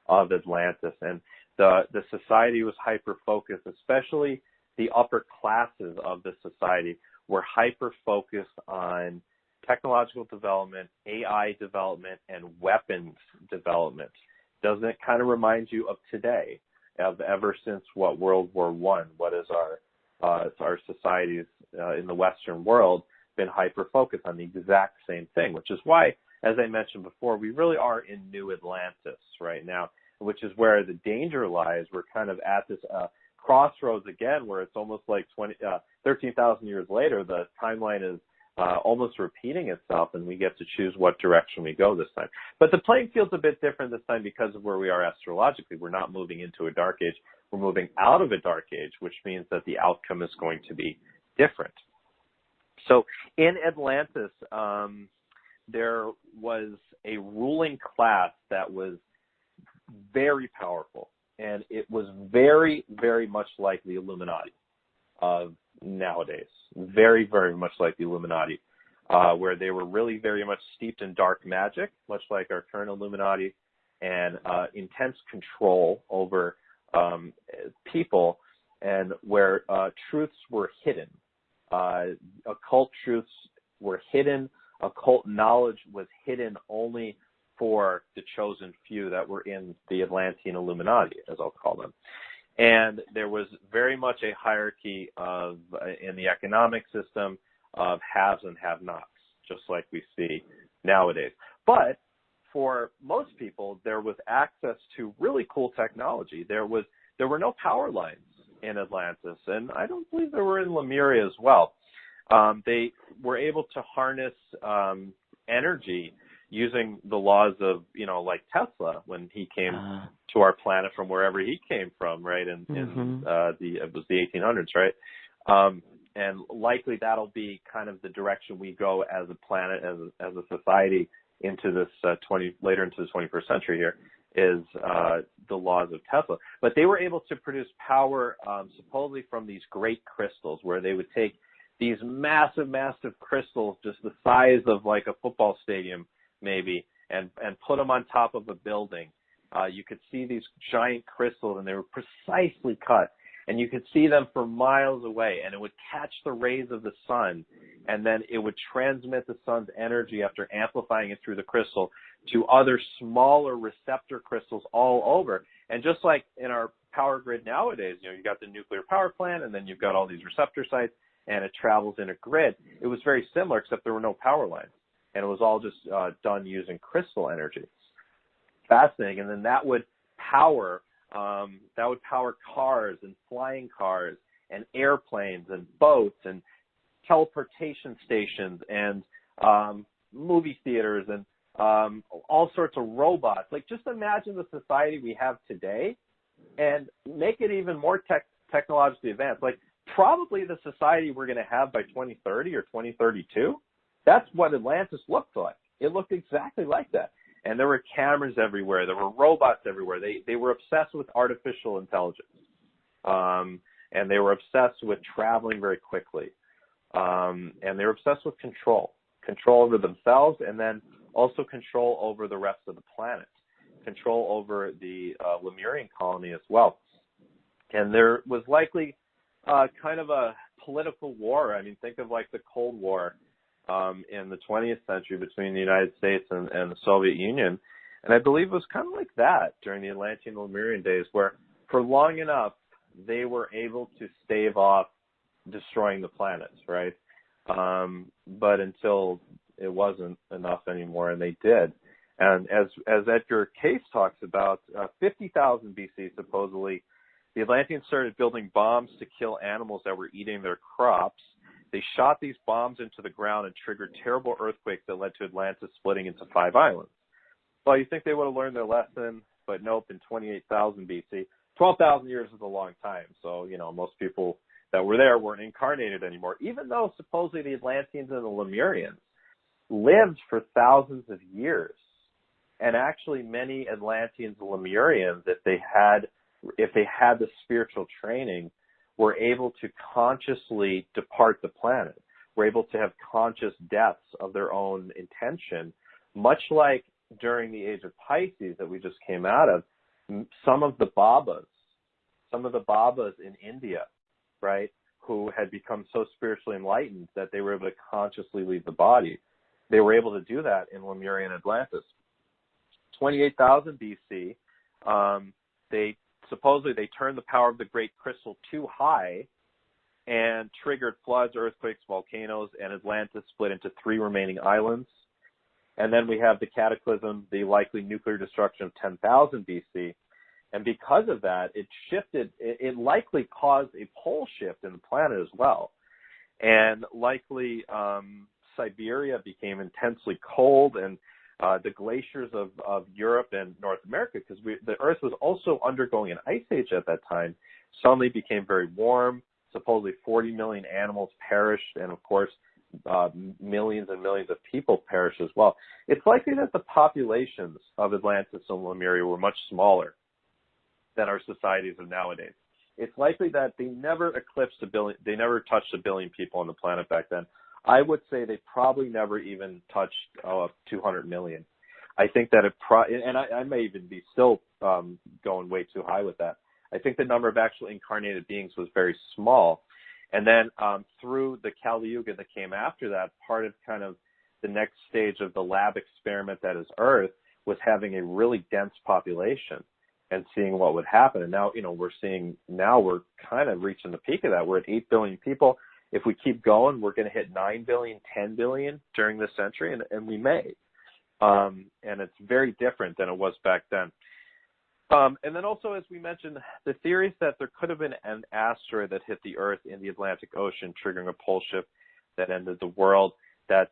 of Atlantis. And the society was hyper-focused, especially the upper classes of the society were hyper-focused on technological development, AI development, and weapons development. Doesn't it kind of remind you of today, of ever since World War I? What is our societies in the Western world been hyper-focused on the exact same thing, which is why, as I mentioned before, we really are in New Atlantis right now, which is where the danger lies. We're kind of at this crossroads again, where it's almost like 13,000 years later, the timeline is almost repeating itself, and we get to choose what direction we go this time. But the playing field's a bit different this time because of where we are astrologically. We're not moving into a dark age. We're moving out of a dark age, which means that the outcome is going to be different. So in Atlantis, there was a ruling class that was very powerful, and it was very, very much like the Illuminati of nowadays. Very, very much like the Illuminati, where they were really very much steeped in dark magic, much like our current Illuminati, and intense control over people, and where truths were hidden. Occult truths were hidden. Occult knowledge was hidden only for the chosen few that were in the Atlantean Illuminati, as I'll call them. And there was very much a hierarchy in the economic system of haves and have-nots, just like we see nowadays. But for most people, there was access to really cool technology. There were no power lines in Atlantis, and I don't believe there were in Lemuria as well. They were able to harness energy using the laws of, like Tesla when he came to our planet from wherever he came from, right? It was the 1800s, right? And likely that'll be kind of the direction we go as a planet, as a society into this later into the 21st century here, is the laws of Tesla. But they were able to produce power supposedly from these great crystals, where they would take these massive, massive crystals, just the size of like a football stadium maybe, and put them on top of a building. You could see these giant crystals, and they were precisely cut, and you could see them for miles away, and it would catch the rays of the sun, and then it would transmit the sun's energy after amplifying it through the crystal to other smaller receptor crystals all over. And just like in our power grid nowadays, you got the nuclear power plant, and then you've got all these receptor sites, and it travels in a grid. It was very similar, except there were no power lines, and it was all just done using crystal energy. Fascinating. And then that would power cars and flying cars and airplanes and boats and teleportation stations and movie theaters and all sorts of robots. Like, just imagine the society we have today and make it even more technologically advanced. Like, probably the society we're going to have by 2030 or 2032, that's what Atlantis looked like. It looked exactly like that. And there were cameras everywhere. There were robots everywhere. They were obsessed with artificial intelligence. And they were obsessed with traveling very quickly. And they were obsessed with control over themselves, and then also control over the rest of the planet, control over the Lemurian colony as well. And there was likely kind of a political war. I mean, think of like the Cold War in the 20th century between the United States and the Soviet Union. And I believe it was kind of like that during the Atlantean Lemurian days, where for long enough, they were able to stave off destroying the planets, right? But until it wasn't enough anymore, and they did. And as Edgar Cayce talks about, 50,000 BC, supposedly, the Atlanteans started building bombs to kill animals that were eating their crops. They shot these bombs into the ground and triggered terrible earthquakes that led to Atlantis splitting into 5 islands. Well, you think they would have learned their lesson, but nope, in 28,000 BC. 12,000 years is a long time, so, most people that were there weren't incarnated anymore, even though supposedly the Atlanteans and the Lemurians lived for thousands of years. And actually many Atlanteans and Lemurians, if they had the spiritual training, were able to consciously depart the planet, were able to have conscious deaths of their own intention, much like during the age of Pisces that we just came out of. Some of the Babas in India, right, who had become so spiritually enlightened that they were able to consciously leave the body, they were able to do that in Lemurian Atlantis. 28,000 BC, they turned the power of the Great Crystal too high and triggered floods, earthquakes, volcanoes, and Atlantis split into 3 remaining islands. And then we have the cataclysm, the likely nuclear destruction of 10,000 BC. And because of that, it likely caused a pole shift in the planet as well. And likely Siberia became intensely cold, and the glaciers of Europe and North America, because the Earth was also undergoing an ice age at that time, suddenly became very warm. Supposedly 40 million animals perished, and of course, millions and millions of people perished as well. It's likely that the populations of Atlantis and Lemuria were much smaller than our societies of nowadays. It's likely that they never eclipsed they never touched 1 billion people on the planet back then. I would say they probably never even touched 200 million. I think that and I may even be still going way too high with that. I think the number of actual incarnated beings was very small. And then through the Kali Yuga that came after that, part of kind of the next stage of the lab experiment that is Earth was having a really dense population and seeing what would happen. And now, we're kind of reaching the peak of that. We're at 8 billion people. If we keep going, we're going to hit 9 billion, 10 billion during this century, and we may. And it's very different than it was back then. And then also, as we mentioned, the theories that there could have been an asteroid that hit the Earth in the Atlantic Ocean, triggering a pole shift that ended the world, that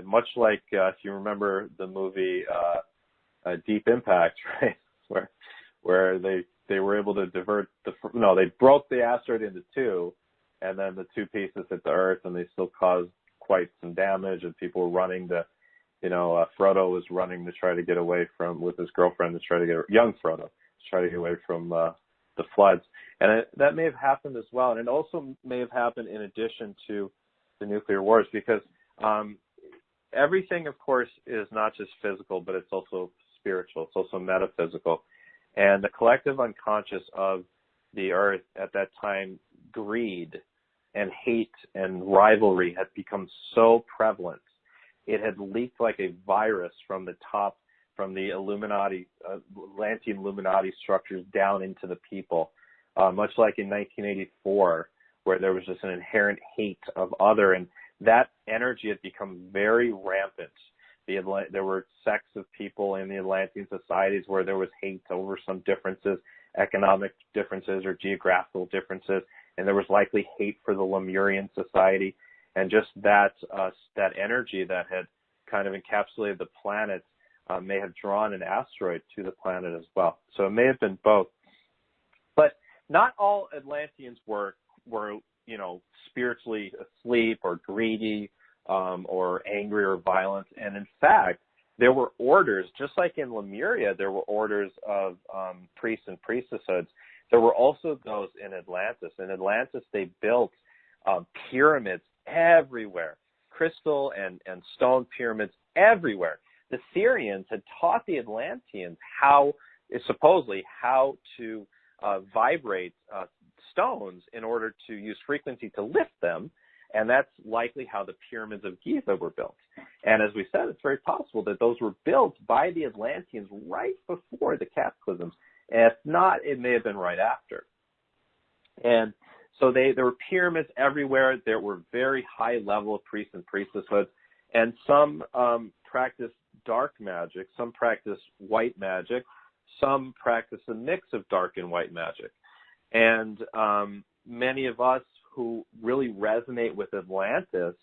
much like, if you remember the movie Deep Impact, right, where they were able to divert they broke the asteroid into 2, and then the 2 pieces hit the Earth, and they still caused quite some damage, and people were running Frodo was running to try to get away with his girlfriend, young Frodo, to try to get away from the floods. And that may have happened as well. And it also may have happened in addition to the nuclear wars, because everything, of course, is not just physical, but it's also spiritual. It's also metaphysical. And the collective unconscious of the Earth at that time, greed and hate and rivalry had become so prevalent. It had leaked like a virus from the top, from the Illuminati, Atlantean Illuminati structures down into the people, much like in 1984, where there was just an inherent hate of other, and that energy had become very rampant. There were sects of people in the Atlantean societies where there was hate over some differences, economic differences or geographical differences, and there was likely hate for the Lemurian society. and just that energy that had kind of encapsulated the planet may have drawn an asteroid to the planet as well. So it may have been both. But not all Atlanteans were spiritually asleep or greedy or angry or violent. And in fact, there were orders, just like in Lemuria, there were orders of priests and priestesses. There were also those in Atlantis. In Atlantis, they built pyramids everywhere, crystal and stone pyramids everywhere. The Syrians had taught the Atlanteans supposedly how to vibrate stones in order to use frequency to lift them, and that's likely how the pyramids of Giza were built. And as we said, it's very possible that those were built by the Atlanteans right before the cataclysms. And if not, it may have been right after. And so there were pyramids everywhere. There were very high level of priests and priestesses, and some practiced dark magic, some practiced white magic, some practiced a mix of dark and white magic. And many of us who really resonate with Atlantis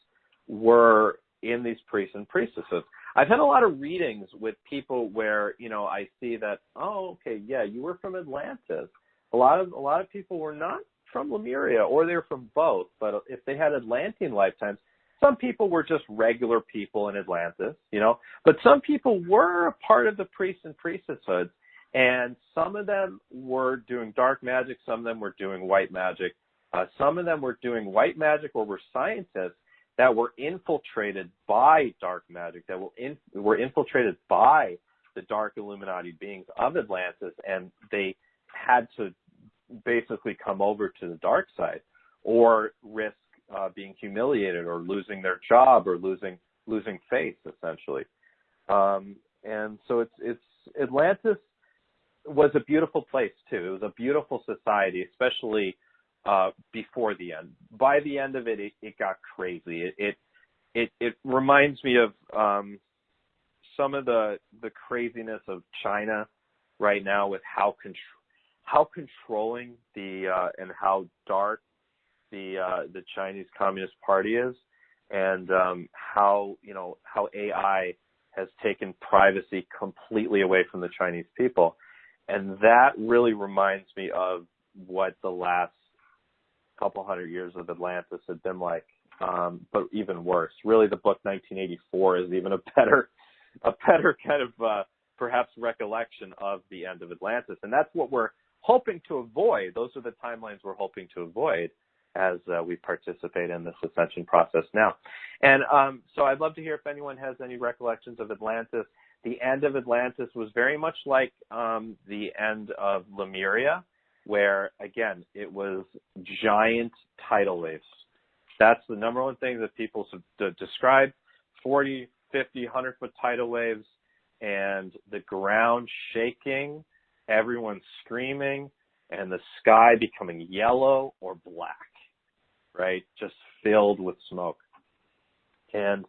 were in these priests and priestesses. I've had a lot of readings with people where, I see that, oh, okay, yeah, you were from Atlantis. A lot of people were not from Lemuria, or they were from both. But if they had Atlantean lifetimes, some people were just regular people in Atlantis, But some people were a part of the priests and priestesses, and some of them were doing dark magic, some of them were doing white magic. Some of them were doing white magic or were scientists that were infiltrated by dark magic, that were infiltrated by the dark Illuminati beings of Atlantis, and they had to basically come over to the dark side or risk being humiliated or losing their job or losing faith, essentially. And so it's Atlantis was a beautiful place too. It was a beautiful society, especially before the end. By the end of it, it got crazy. It reminds me of some of the craziness of China right now, with how controlling and how dark the Chinese Communist Party is, and how AI has taken privacy completely away from the Chinese people. And that really reminds me of what the last couple hundred years of Atlantis had been like, but even worse. Really, the book 1984 is even a better kind of perhaps recollection of the end of Atlantis. And that's what we're hoping to avoid. Those are the timelines we're hoping to avoid as we participate in this ascension process now. And so I'd love to hear if anyone has any recollections of Atlantis. The end of Atlantis was very much like the end of Lemuria, where, again, it was giant tidal waves. That's the number one thing that people describe: 40, 50, 100-foot tidal waves, and the ground shaking, everyone screaming, and the sky becoming yellow or black, right? Just filled with smoke. And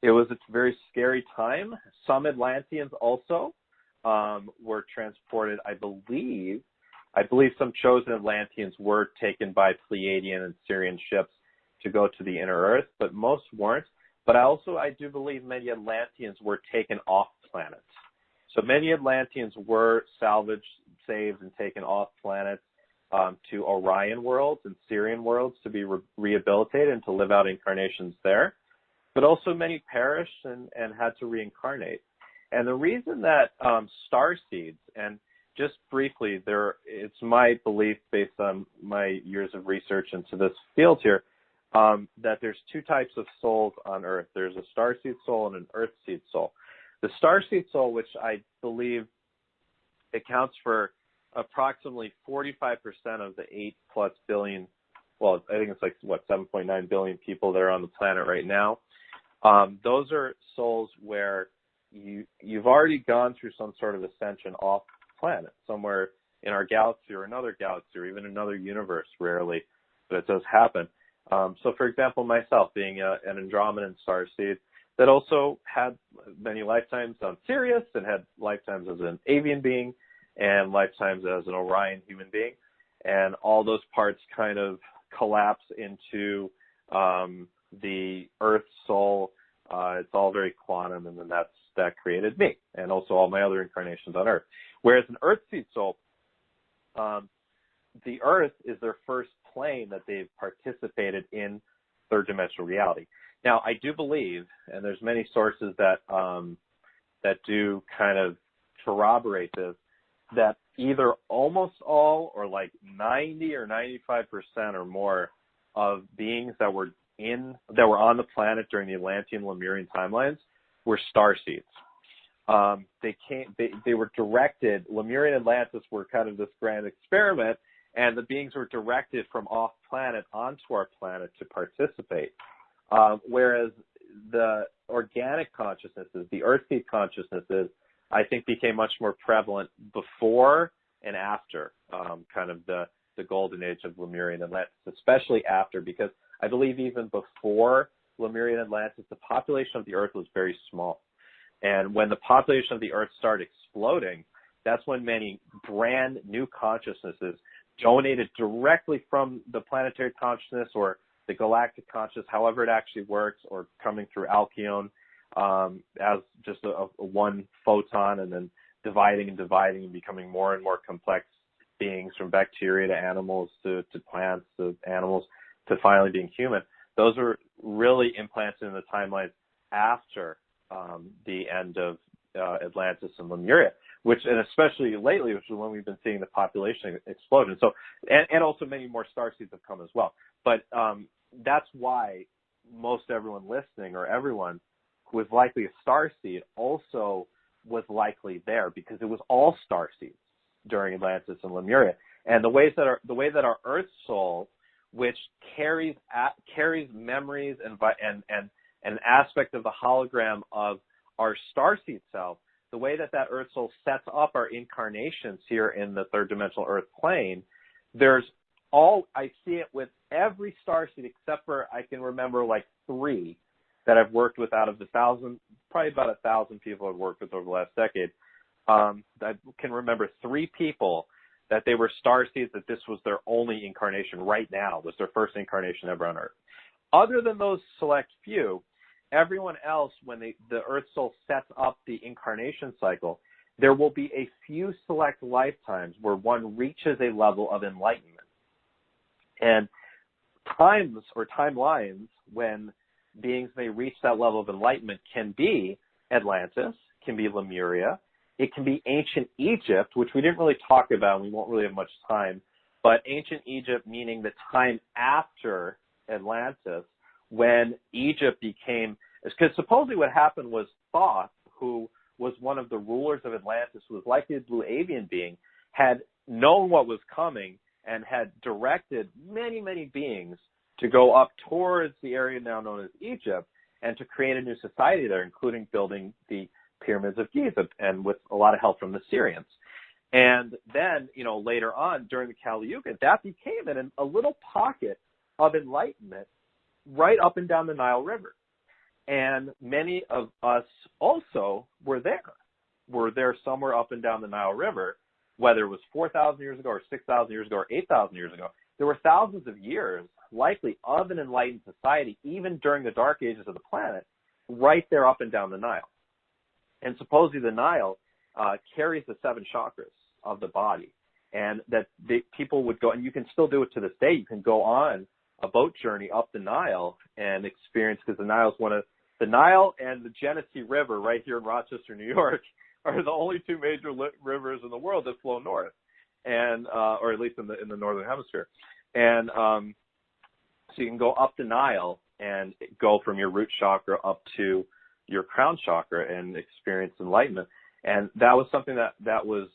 it was a very scary time. Some Atlanteans also were transported, I believe some chosen Atlanteans were taken by Pleiadian and Syrian ships to go to the inner Earth, but most weren't. But I do believe many Atlanteans were taken off planet. So many Atlanteans were salvaged, saved, and taken off planet to Orion worlds and Syrian worlds to be rehabilitated and to live out incarnations there. But also many perished and had to reincarnate. And the reason that starseeds, and just briefly, it's my belief based on my years of research into this field here, that there's two types of souls on Earth. There's a starseed soul and an earthseed soul. The starseed soul, which I believe accounts for approximately 45% of the 8+ billion, well, I think it's like, 7.9 billion people that are on the planet right now. Those are souls where you've already gone through some sort of ascension off planet, somewhere in our galaxy or another galaxy or even another universe, rarely, but it does happen. So, for example, myself being an Andromedan starseed that also had many lifetimes on Sirius and had lifetimes as an avian being and lifetimes as an Orion human being, and all those parts kind of collapse into the Earth soul. It's all very quantum, and then that created me, and also all my other incarnations on Earth. Whereas an Earth seed soul, the Earth is their first plane that they've participated in third dimensional reality. Now, I do believe, and there's many sources that do kind of corroborate this, that either almost all or like 90 or 95% or more of beings that were on the planet during the Atlantean Lemurian timelines were starseeds. They were directed. Lemuria and Atlantis were kind of this grand experiment, and the beings were directed from off planet onto our planet to participate. Whereas the organic consciousnesses, the earth seed consciousnesses, I think became much more prevalent before and after kind of the golden age of Lemuria and Atlantis, especially after, because I believe even before Lemuria and Atlantis, the population of the Earth was very small. And when the population of the Earth started exploding, that's when many brand new consciousnesses donated directly from the planetary consciousness or the galactic consciousness, however it actually works, or coming through Alcyone as just a one photon, and then dividing and becoming more and more complex beings, from bacteria to animals to plants to animals to finally being human. Those are really implanted in the timelines after the end of Atlantis and Lemuria, and especially lately, which is when we've been seeing the population explode. And so, and also many more starseeds have come as well. But that's why most everyone listening, or everyone who was likely a starseed, also was likely there, because it was all starseeds during Atlantis and Lemuria. And the way that our Earth soul, which carries memories and an aspect of the hologram of our starseed self, the way that Earth soul sets up our incarnations here in the third dimensional Earth plane, I see it with every starseed except for, I can remember like 3 that I've worked with out of the 1,000, probably about 1,000 people I've worked with over the last decade. I can remember 3 people that they were starseeds, that this was their only incarnation right now, was their first incarnation ever on Earth. Other than those select few, everyone else, when the Earth soul sets up the incarnation cycle, there will be a few select lifetimes where one reaches a level of enlightenment. And times or timelines when beings may reach that level of enlightenment can be Atlantis, can be Lemuria, it can be ancient Egypt, which we didn't really talk about, and we won't really have much time, but ancient Egypt meaning the time after Atlantis, when Egypt became, because supposedly what happened was Thoth, who was one of the rulers of Atlantis, who was likely a blue avian being, had known what was coming and had directed many, many beings to go up towards the area now known as Egypt and to create a new society there, including building the pyramids of Giza, and with a lot of help from the Syrians. And then, later on during the Kali Yuga, that became a little pocket of enlightenment right up and down the Nile River. And many of us also were there somewhere up and down the Nile River, whether it was 4,000 years ago or 6,000 years ago or 8,000 years ago. There were thousands of years, likely, of an enlightened society, even during the dark ages of the planet, right there up and down the Nile. And supposedly the Nile carries the 7 chakras of the body, and that people would go, and you can still do it to this day. You can go on a boat journey up the Nile and experience, because the Nile and the Genesee River right here in Rochester, New York, are the only 2 major rivers in the world that flow north, and or at least in the northern hemisphere. And so you can go up the Nile and go from your root chakra up to your crown chakra and experience enlightenment. And that was something that was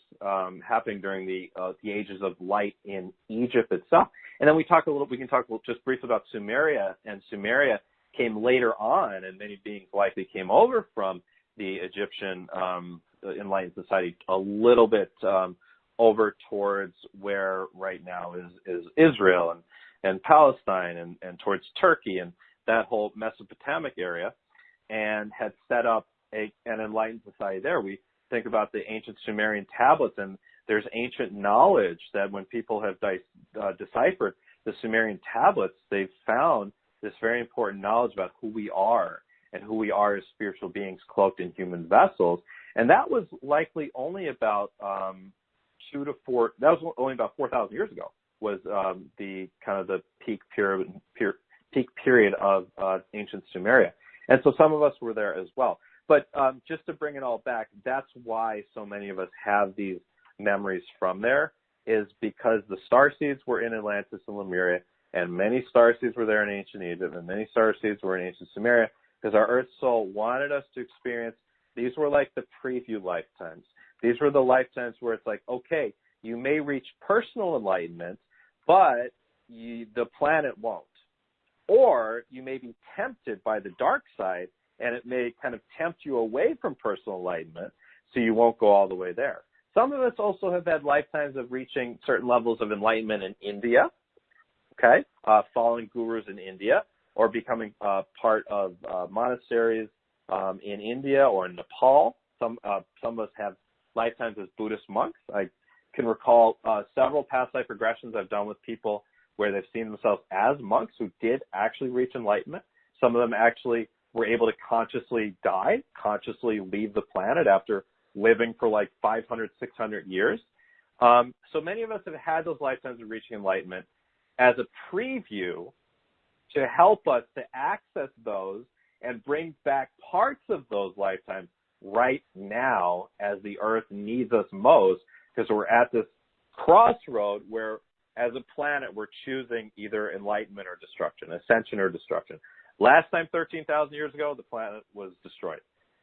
happening during the ages of light in Egypt itself. And then we can talk just briefly about Sumeria. And Sumeria came later on, and many beings likely came over from the Egyptian enlightened society a little bit over towards where right now is Israel and Palestine and towards Turkey and that whole Mesopotamic area, and had set up an enlightened society there. We think about the ancient Sumerian tablets, and there's ancient knowledge that when people have deciphered the Sumerian tablets, they've found this very important knowledge about who we are and who we are as spiritual beings cloaked in human vessels. And that was likely only about 2 to 4. That was only about 4,000 years ago. Was the kind of the peak period of ancient Sumeria, and so some of us were there as well. But just to bring it all back, that's why so many of us have these memories from there, is because the starseeds were in Atlantis and Lemuria, and many starseeds were there in ancient Egypt, and many starseeds were in ancient Sumeria, because our Earth Soul wanted us to experience. These were like the preview lifetimes. These were the lifetimes where it's like, okay, you may reach personal enlightenment, but the planet won't. Or you may be tempted by the dark side, and it may kind of tempt you away from personal enlightenment, so you won't go all the way there. Some of us also have had lifetimes of reaching certain levels of enlightenment in India, okay, following gurus in India, or becoming part of monasteries in India or in Nepal. Some of us have lifetimes as Buddhist monks. I can recall several past life regressions I've done with people where they've seen themselves as monks who did actually reach enlightenment. Some of them actually were able to consciously die, consciously leave the planet after living for like 500, 600 years. So many of us have had those lifetimes of reaching enlightenment as a preview to help us to access those and bring back parts of those lifetimes right now as the Earth needs us most, because we're at this crossroad where as a planet we're choosing either enlightenment or destruction, ascension or destruction. Last time, 13,000 years ago, the planet was destroyed.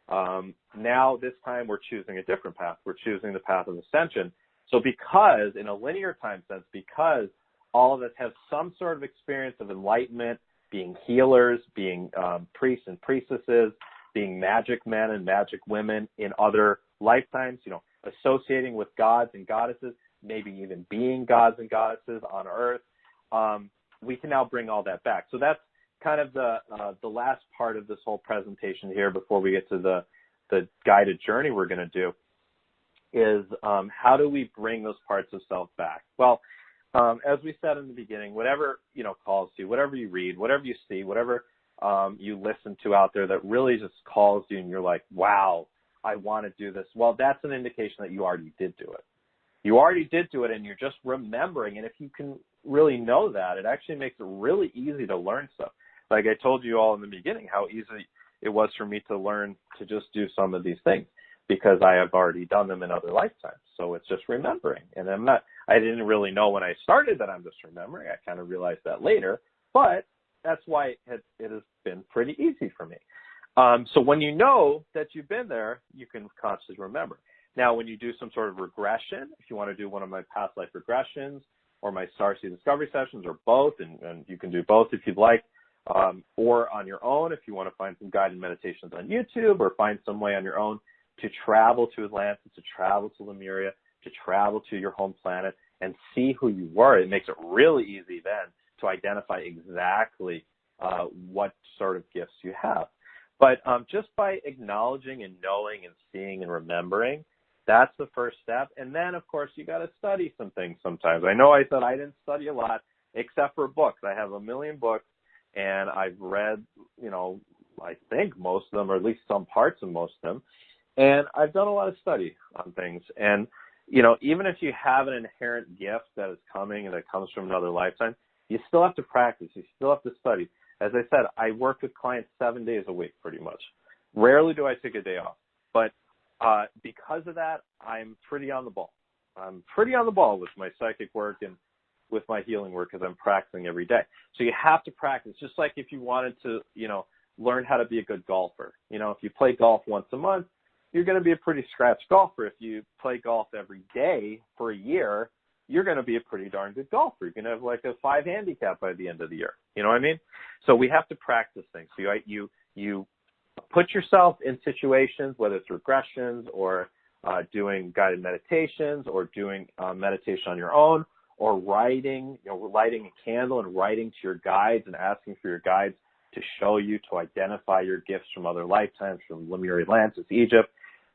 Now, this time, we're choosing a different path. We're choosing the path of ascension. So because, in a linear time sense, because all of us have some sort of experience of enlightenment, being healers, being priests and priestesses, being magic men and magic women in other lifetimes, associating with gods and goddesses, maybe even being gods and goddesses on Earth, we can now bring all that back. So that's kind of the last part of this whole presentation here before we get to the guided journey we're going to do, is how do we bring those parts of self back? Well, as we said in the beginning, whatever calls to you, whatever you read, whatever you see, whatever you listen to out there that really just calls you and you're like, wow, I want to do this. Well, that's an indication that you already did do it. You already did do it, and you're just remembering. And if you can really know that, it actually makes it really easy to learn stuff. Like I told you all in the beginning, how easy it was for me to learn to just do some of these things because I have already done them in other lifetimes. So it's just remembering. And I didn't really know when I started that I'm just remembering. I kind of realized that later, but that's why it has been pretty easy for me. So when you know that you've been there, you can consciously remember. Now, when you do some sort of regression, if you want to do one of my past life regressions or my Starseed Discovery sessions or both, and you can do both if you'd like, or on your own if you want to find some guided meditations on YouTube or find some way on your own to travel to Atlantis, to travel to Lemuria, to travel to your home planet and see who you were. It makes it really easy then to identify exactly what sort of gifts you have. But just by acknowledging and knowing and seeing and remembering, that's the first step. And then, of course, you got to study some things sometimes. I know I said I didn't study a lot except for books. I have 1 million books, and I've read, I think most of them, or at least some parts of most of them. And I've done a lot of study on things. And, even if you have an inherent gift that is coming and that comes from another lifetime, you still have to practice. You still have to study. As I said, I work with clients 7 days a week, pretty much. Rarely do I take a day off. But because of that, I'm pretty on the ball. I'm pretty on the ball with my psychic work and with my healing work because I'm practicing every day. So you have to practice, just like if you wanted to, learn how to be a good golfer. If you play golf once a month, you're going to be a pretty scratch golfer. If you play golf every day for a year, you're going to be a pretty darn good golfer. You're going to have like a 5 handicap by the end of the year. You know what I mean? So we have to practice things. So you put yourself in situations, whether it's regressions or doing guided meditations or doing meditation on your own or writing, lighting a candle and writing to your guides and asking for your guides to show you, to identify your gifts from other lifetimes, from Lemuria, Atlantis, Egypt.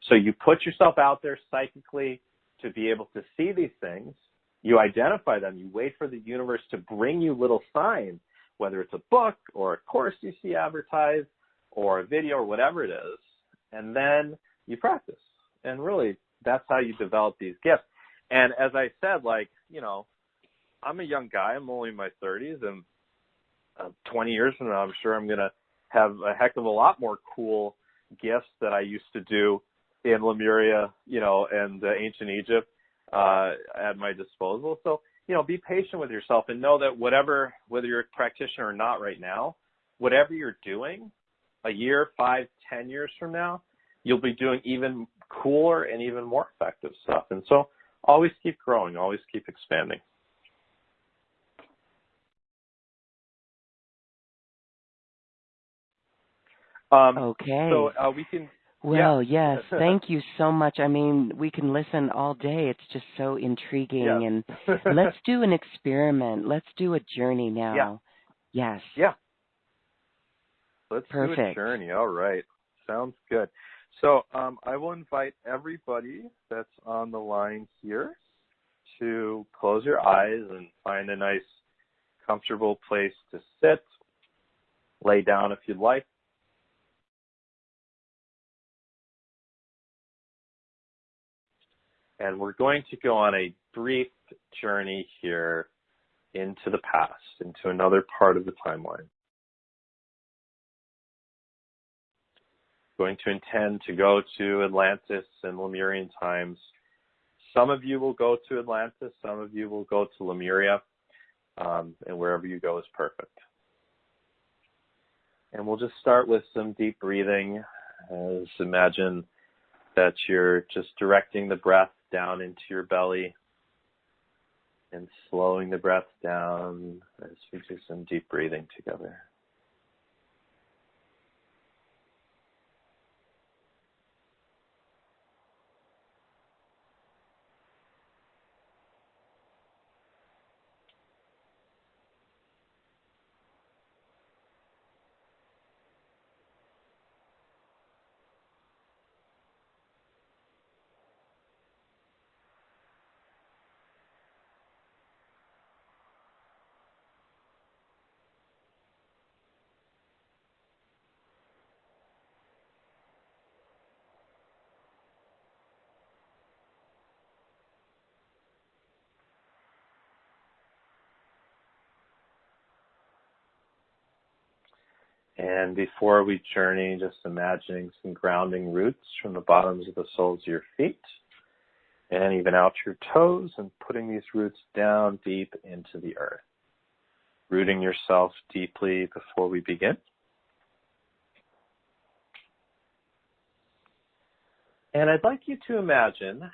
So you put yourself out there psychically to be able to see these things. You identify them. You wait for the universe to bring you little signs. whether it's a book or a course you see advertised or a video or whatever it is, and then you practice. And really, that's how you develop these gifts. And as I said, like, you know, I'm a young guy. I'm only in my 30s, and 20 years from now, I'm sure I'm going to have a heck of a lot more cool gifts that I used to do in Lemuria, you know, and ancient Egypt at my disposal. So, you know, be patient with yourself and know that whether you're a practitioner or not right now, whatever you're doing, a year, 5, 10 years from now, you'll be doing even cooler and even more effective stuff. And so always keep growing, always keep expanding. Okay. So we can... Well, yes, thank you so much. I mean, we can listen all day. It's just so intriguing. Yeah. And let's do an experiment. Let's do a journey now. Yeah. Yes. Yeah. Let's Perfect. do a journey. All right. Sounds good. So I will invite everybody that's on the line here to close your eyes and find a nice, comfortable place to sit. Lay down if you'd like. And we're going to go on a brief journey here into the past, into another part of the timeline. Going to intend to go to Atlantis and Lemurian times. Some of you will go to Atlantis, some of you will go to Lemuria, and wherever you go is perfect. And we'll just start with some deep breathing. Just imagine that you're just directing the breath down into your belly and slowing the breath down as we do some deep breathing together. And before we journey, just imagining some grounding roots from the bottoms of the soles of your feet, and even out your toes, and putting these roots down deep into the earth. Rooting yourself deeply before we begin. And I'd like you to imagine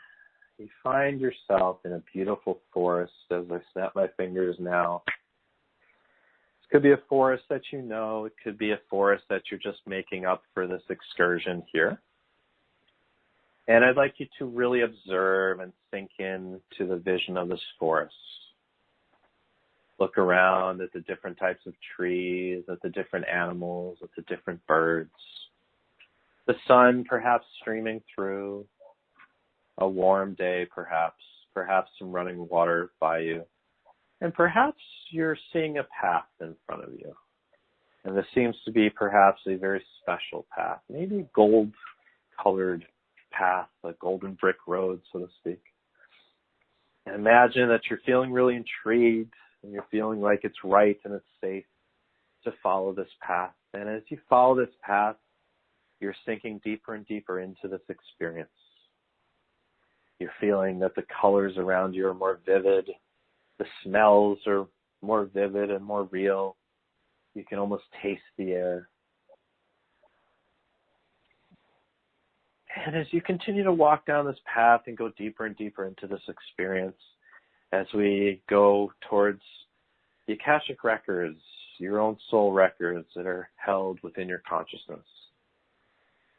you find yourself in a beautiful forest as I snap my fingers now. Could be a forest that you know. It could be a forest that you're just making up for this excursion here. And I'd like you to really observe and sink in to the vision of this forest. Look around at the different types of trees, at the different animals, at the different birds. The sun perhaps streaming through. A warm day perhaps some running water by you. And perhaps you're seeing a path in front of you. And this seems to be perhaps a very special path, maybe gold-colored path, a golden brick road, so to speak. And imagine that you're feeling really intrigued and you're feeling like it's right and it's safe to follow this path. And as you follow this path, you're sinking deeper and deeper into this experience. You're feeling that the colors around you are more vivid. The smells are more vivid and more real. You can almost taste the air. And as you continue to walk down this path and go deeper and deeper into this experience, as we go towards the Akashic records, your own soul records that are held within your consciousness.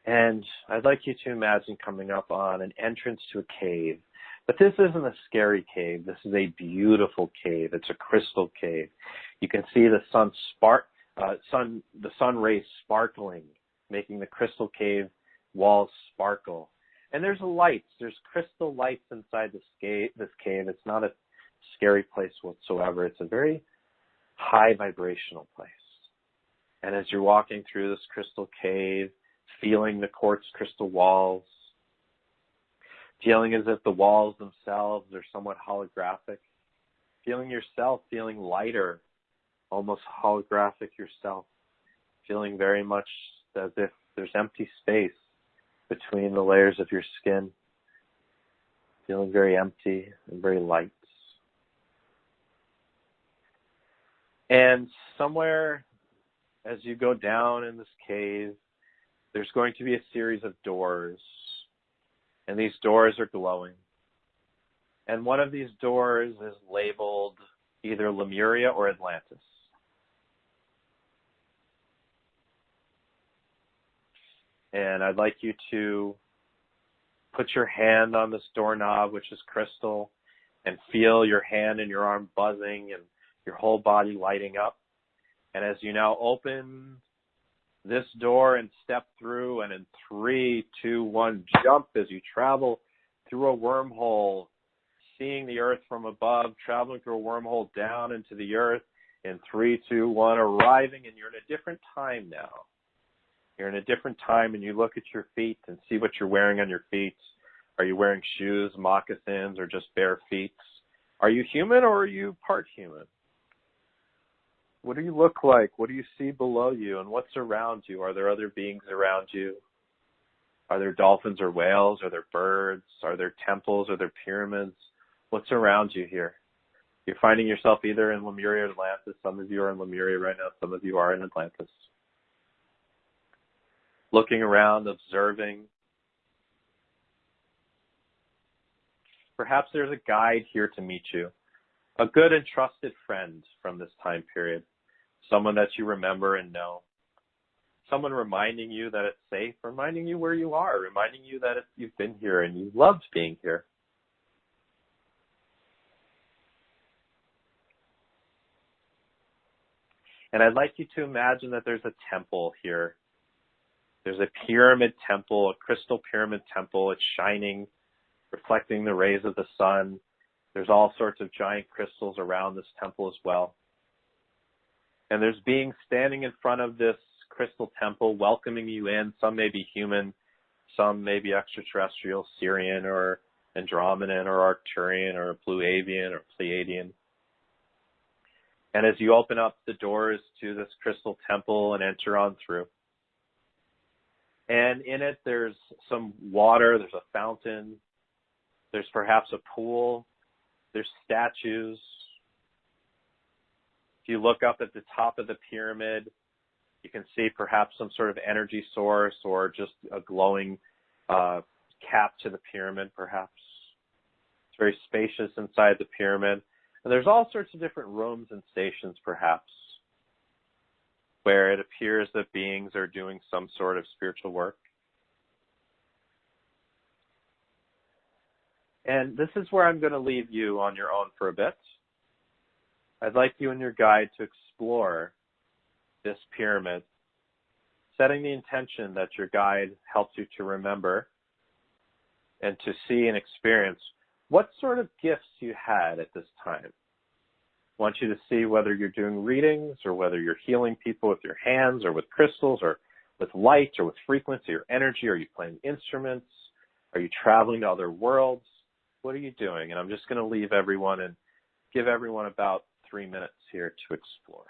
And I'd like you to imagine coming up on an entrance to a cave. But this isn't a scary cave. This is a beautiful cave. It's a crystal cave. You can see the sun rays sparkling, making the crystal cave walls sparkle. And there's crystal lights inside this cave. It's not a scary place whatsoever. It's a very high vibrational place. And as you're walking through this crystal cave, feeling the quartz crystal walls, feeling as if the walls themselves are somewhat holographic, feeling yourself feeling lighter, almost holographic yourself, feeling very much as if there's empty space between the layers of your skin, feeling very empty and very light. And somewhere as you go down in this cave, there's going to be a series of doors, and these doors are glowing. And one of these doors is labeled either Lemuria or Atlantis. And I'd like you to put your hand on this doorknob, which is crystal, and feel your hand and your arm buzzing and your whole body lighting up. And as you now open this door and step through, and in 3, 2, 1, jump as you travel through a wormhole, seeing the earth from above, traveling through a wormhole down into the earth, in 3, 2, 1, arriving, and you're in a different time now. You're in a different time, and you look at your feet and see what you're wearing on your feet. Are you wearing shoes, moccasins, or just bare feet? Are you human or are you part human? What do you look like? What do you see below you? And what's around you? Are there other beings around you? Are there dolphins or whales? Are there birds? Are there temples? Are there pyramids? What's around you here? You're finding yourself either in Lemuria or Atlantis. Some of you are in Lemuria right now. Some of you are in Atlantis. Looking around, observing. Perhaps there's a guide here to meet you. A good and trusted friend from this time period. Someone that you remember and know. Someone reminding you that it's safe, reminding you where you are, reminding you that you've been here and you loved being here. And I'd like you to imagine that there's a temple here. There's a pyramid temple, a crystal pyramid temple. It's shining, reflecting the rays of the sun. There's all sorts of giant crystals around this temple as well. And there's beings standing in front of this crystal temple, welcoming you in. Some may be human, some may be extraterrestrial, Sirian or Andromedan or Arcturian or Blue Avian or Pleiadian. And as you open up the doors to this crystal temple and enter on through, and in it there's some water, there's a fountain, there's perhaps a pool, there's statues. If you look up at the top of the pyramid, you can see perhaps some sort of energy source or just a glowing cap to the pyramid, perhaps. It's very spacious inside the pyramid. And there's all sorts of different rooms and stations, perhaps, where it appears that beings are doing some sort of spiritual work. And this is where I'm going to leave you on your own for a bit. I'd like you and your guide to explore this pyramid, setting the intention that your guide helps you to remember and to see and experience what sort of gifts you had at this time. I want you to see whether you're doing readings or whether you're healing people with your hands or with crystals or with light or with frequency or energy. Are you playing instruments? Are you traveling to other worlds? What are you doing? And I'm just going to leave everyone and give everyone about 3 minutes here to explore.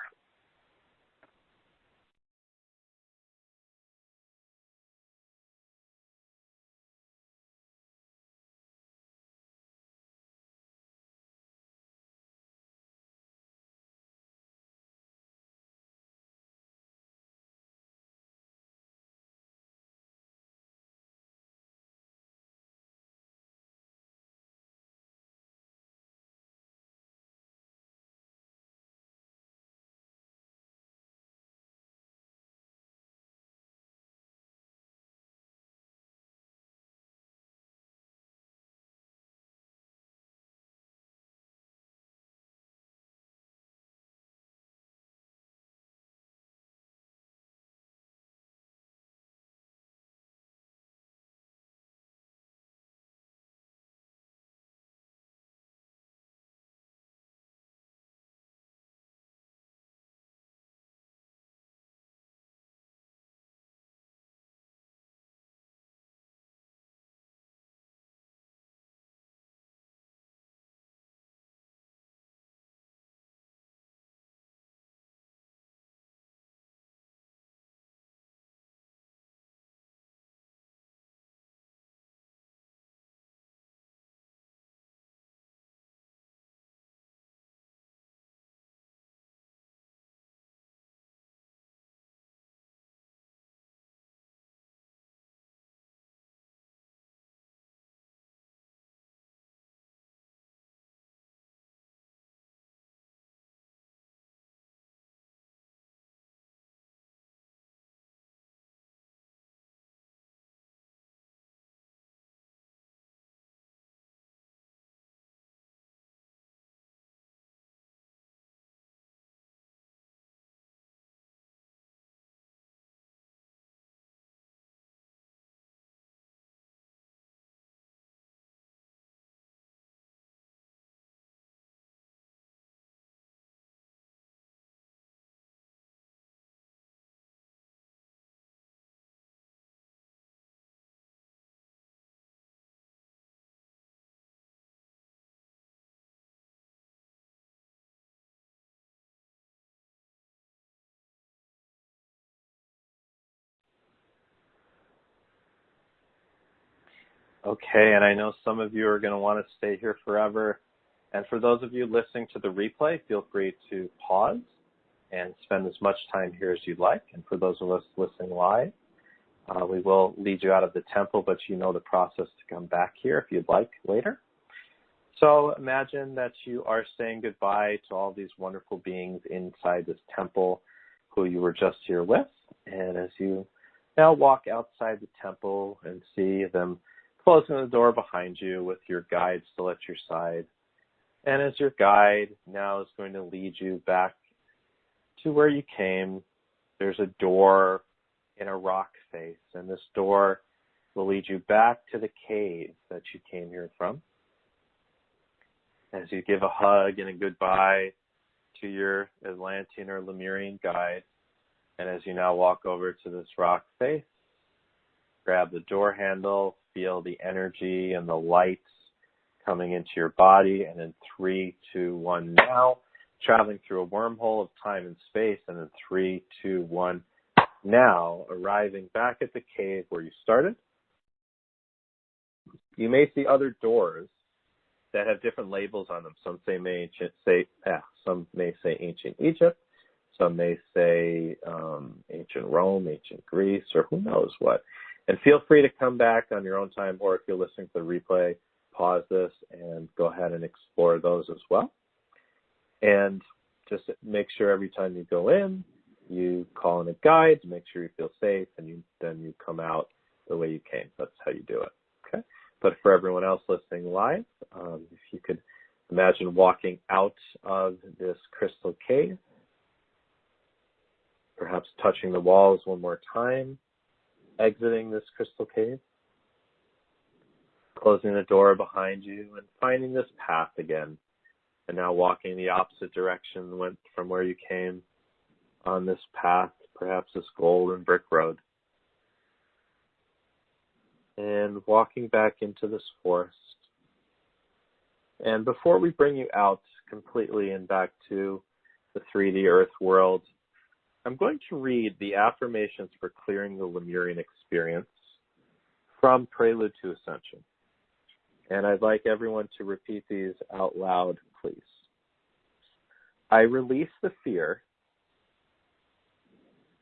Okay, and I know some of you are going to want to stay here forever. And for those of you listening to the replay, feel free to pause and spend as much time here as you'd like. And for those of us listening live, we will lead you out of the temple, but you know the process to come back here if you'd like later. So imagine that you are saying goodbye to all these wonderful beings inside this temple who you were just here with. And as you now walk outside the temple and see them closing the door behind you with your guide still at your side. And as your guide now is going to lead you back to where you came, there's a door in a rock face, and this door will lead you back to the cave that you came here from. As you give a hug and a goodbye to your Atlantean or Lemurian guide, and as you now walk over to this rock face, grab the door handle, feel the energy and the lights coming into your body, and in 3, 2, 1 now, traveling through a wormhole of time and space, and in 3, 2, 1 now, arriving back at the cave where you started. You may see other doors that have different labels on them. Some may say ancient Egypt, some may say ancient Rome, ancient Greece, or who knows what. And feel free to come back on your own time, or if you're listening to the replay, pause this and go ahead and explore those as well. And just make sure every time you go in, you call in a guide to make sure you feel safe, and then you come out the way you came. That's how you do it. Okay. But for everyone else listening live, if you could imagine walking out of this crystal cave, perhaps touching the walls one more time, exiting this crystal cave, closing the door behind you, and finding this path again, and now walking the opposite direction from where you came on this path, perhaps this golden brick road, and walking back into this forest. And before we bring you out completely and back to the 3D Earth world, I'm going to read the affirmations for clearing the Lemurian experience from Prelude to Ascension. And I'd like everyone to repeat these out loud, please. I release the fear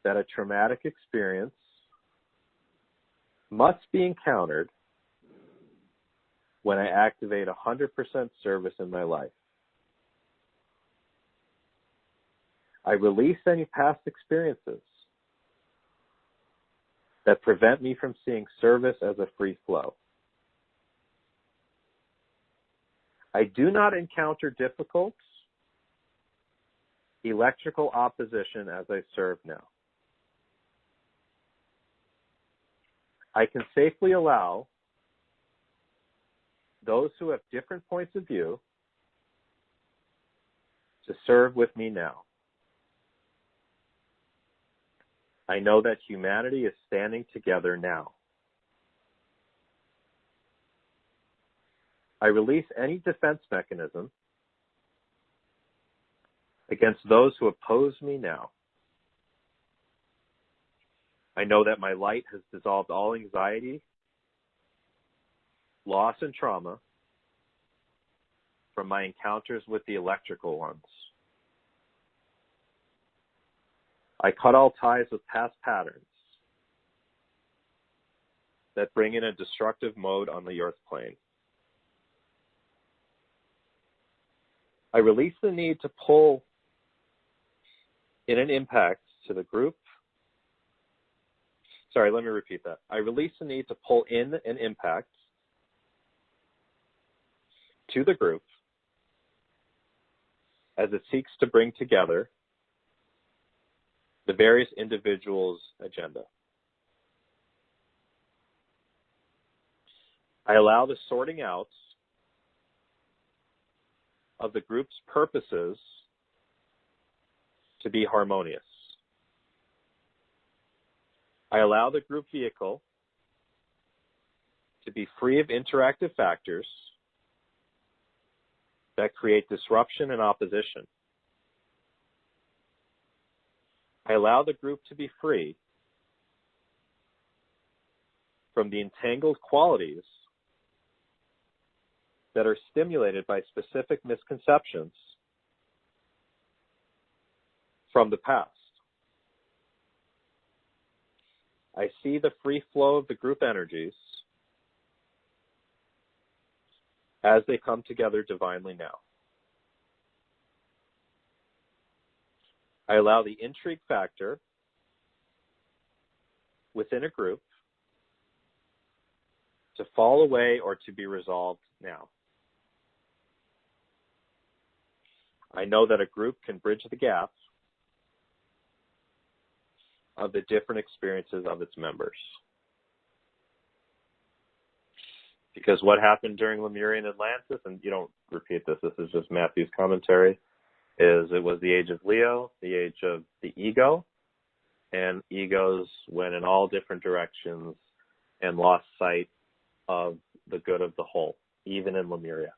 that a traumatic experience must be encountered when I activate 100% service in my life. I release any past experiences that prevent me from seeing service as a free flow. I do not encounter difficult electrical opposition as I serve now. I can safely allow those who have different points of view to serve with me now. I know that humanity is standing together now. I release any defense mechanism against those who oppose me now. I know that my light has dissolved all anxiety, loss, and trauma from my encounters with the electrical ones. I cut all ties with past patterns that bring in a destructive mode on the earth plane. I release the need to pull in an impact to the group. Sorry, let me repeat that. I release the need to pull in an impact to the group as it seeks to bring together the various individuals' agenda. I allow the sorting out of the group's purposes to be harmonious. I allow the group vehicle to be free of interactive factors that create disruption and opposition. I allow the group to be free from the entangled qualities that are stimulated by specific misconceptions from the past. I see the free flow of the group energies as they come together divinely now. I allow the intrigue factor within a group to fall away or to be resolved now. I know that a group can bridge the gap of the different experiences of its members. Because what happened during Lemuria and Atlantis, and you don't repeat this, this is just Matthew's commentary, is it was the age of Leo, the age of the ego, and egos went in all different directions and lost sight of the good of the whole, even in Lemuria.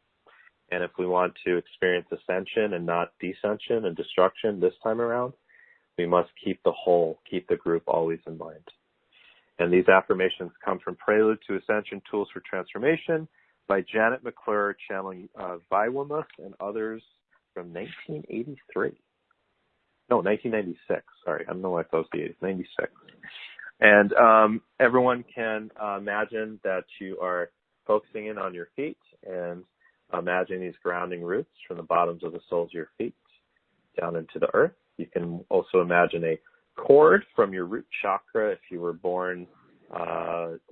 And if we want to experience ascension and not descension and destruction this time around, we must keep the whole, keep the group always in mind. And these affirmations come from Prelude to Ascension, Tools for Transformation by Janet McClure, channeling Viwamuth and others from 1983. No, 1996. Sorry, I don't know why I thought it was the 80s. 96. And everyone can imagine that you are focusing in on your feet and imagine these grounding roots from the bottoms of the soles of your feet down into the earth. You can also imagine a cord from your root chakra if you were born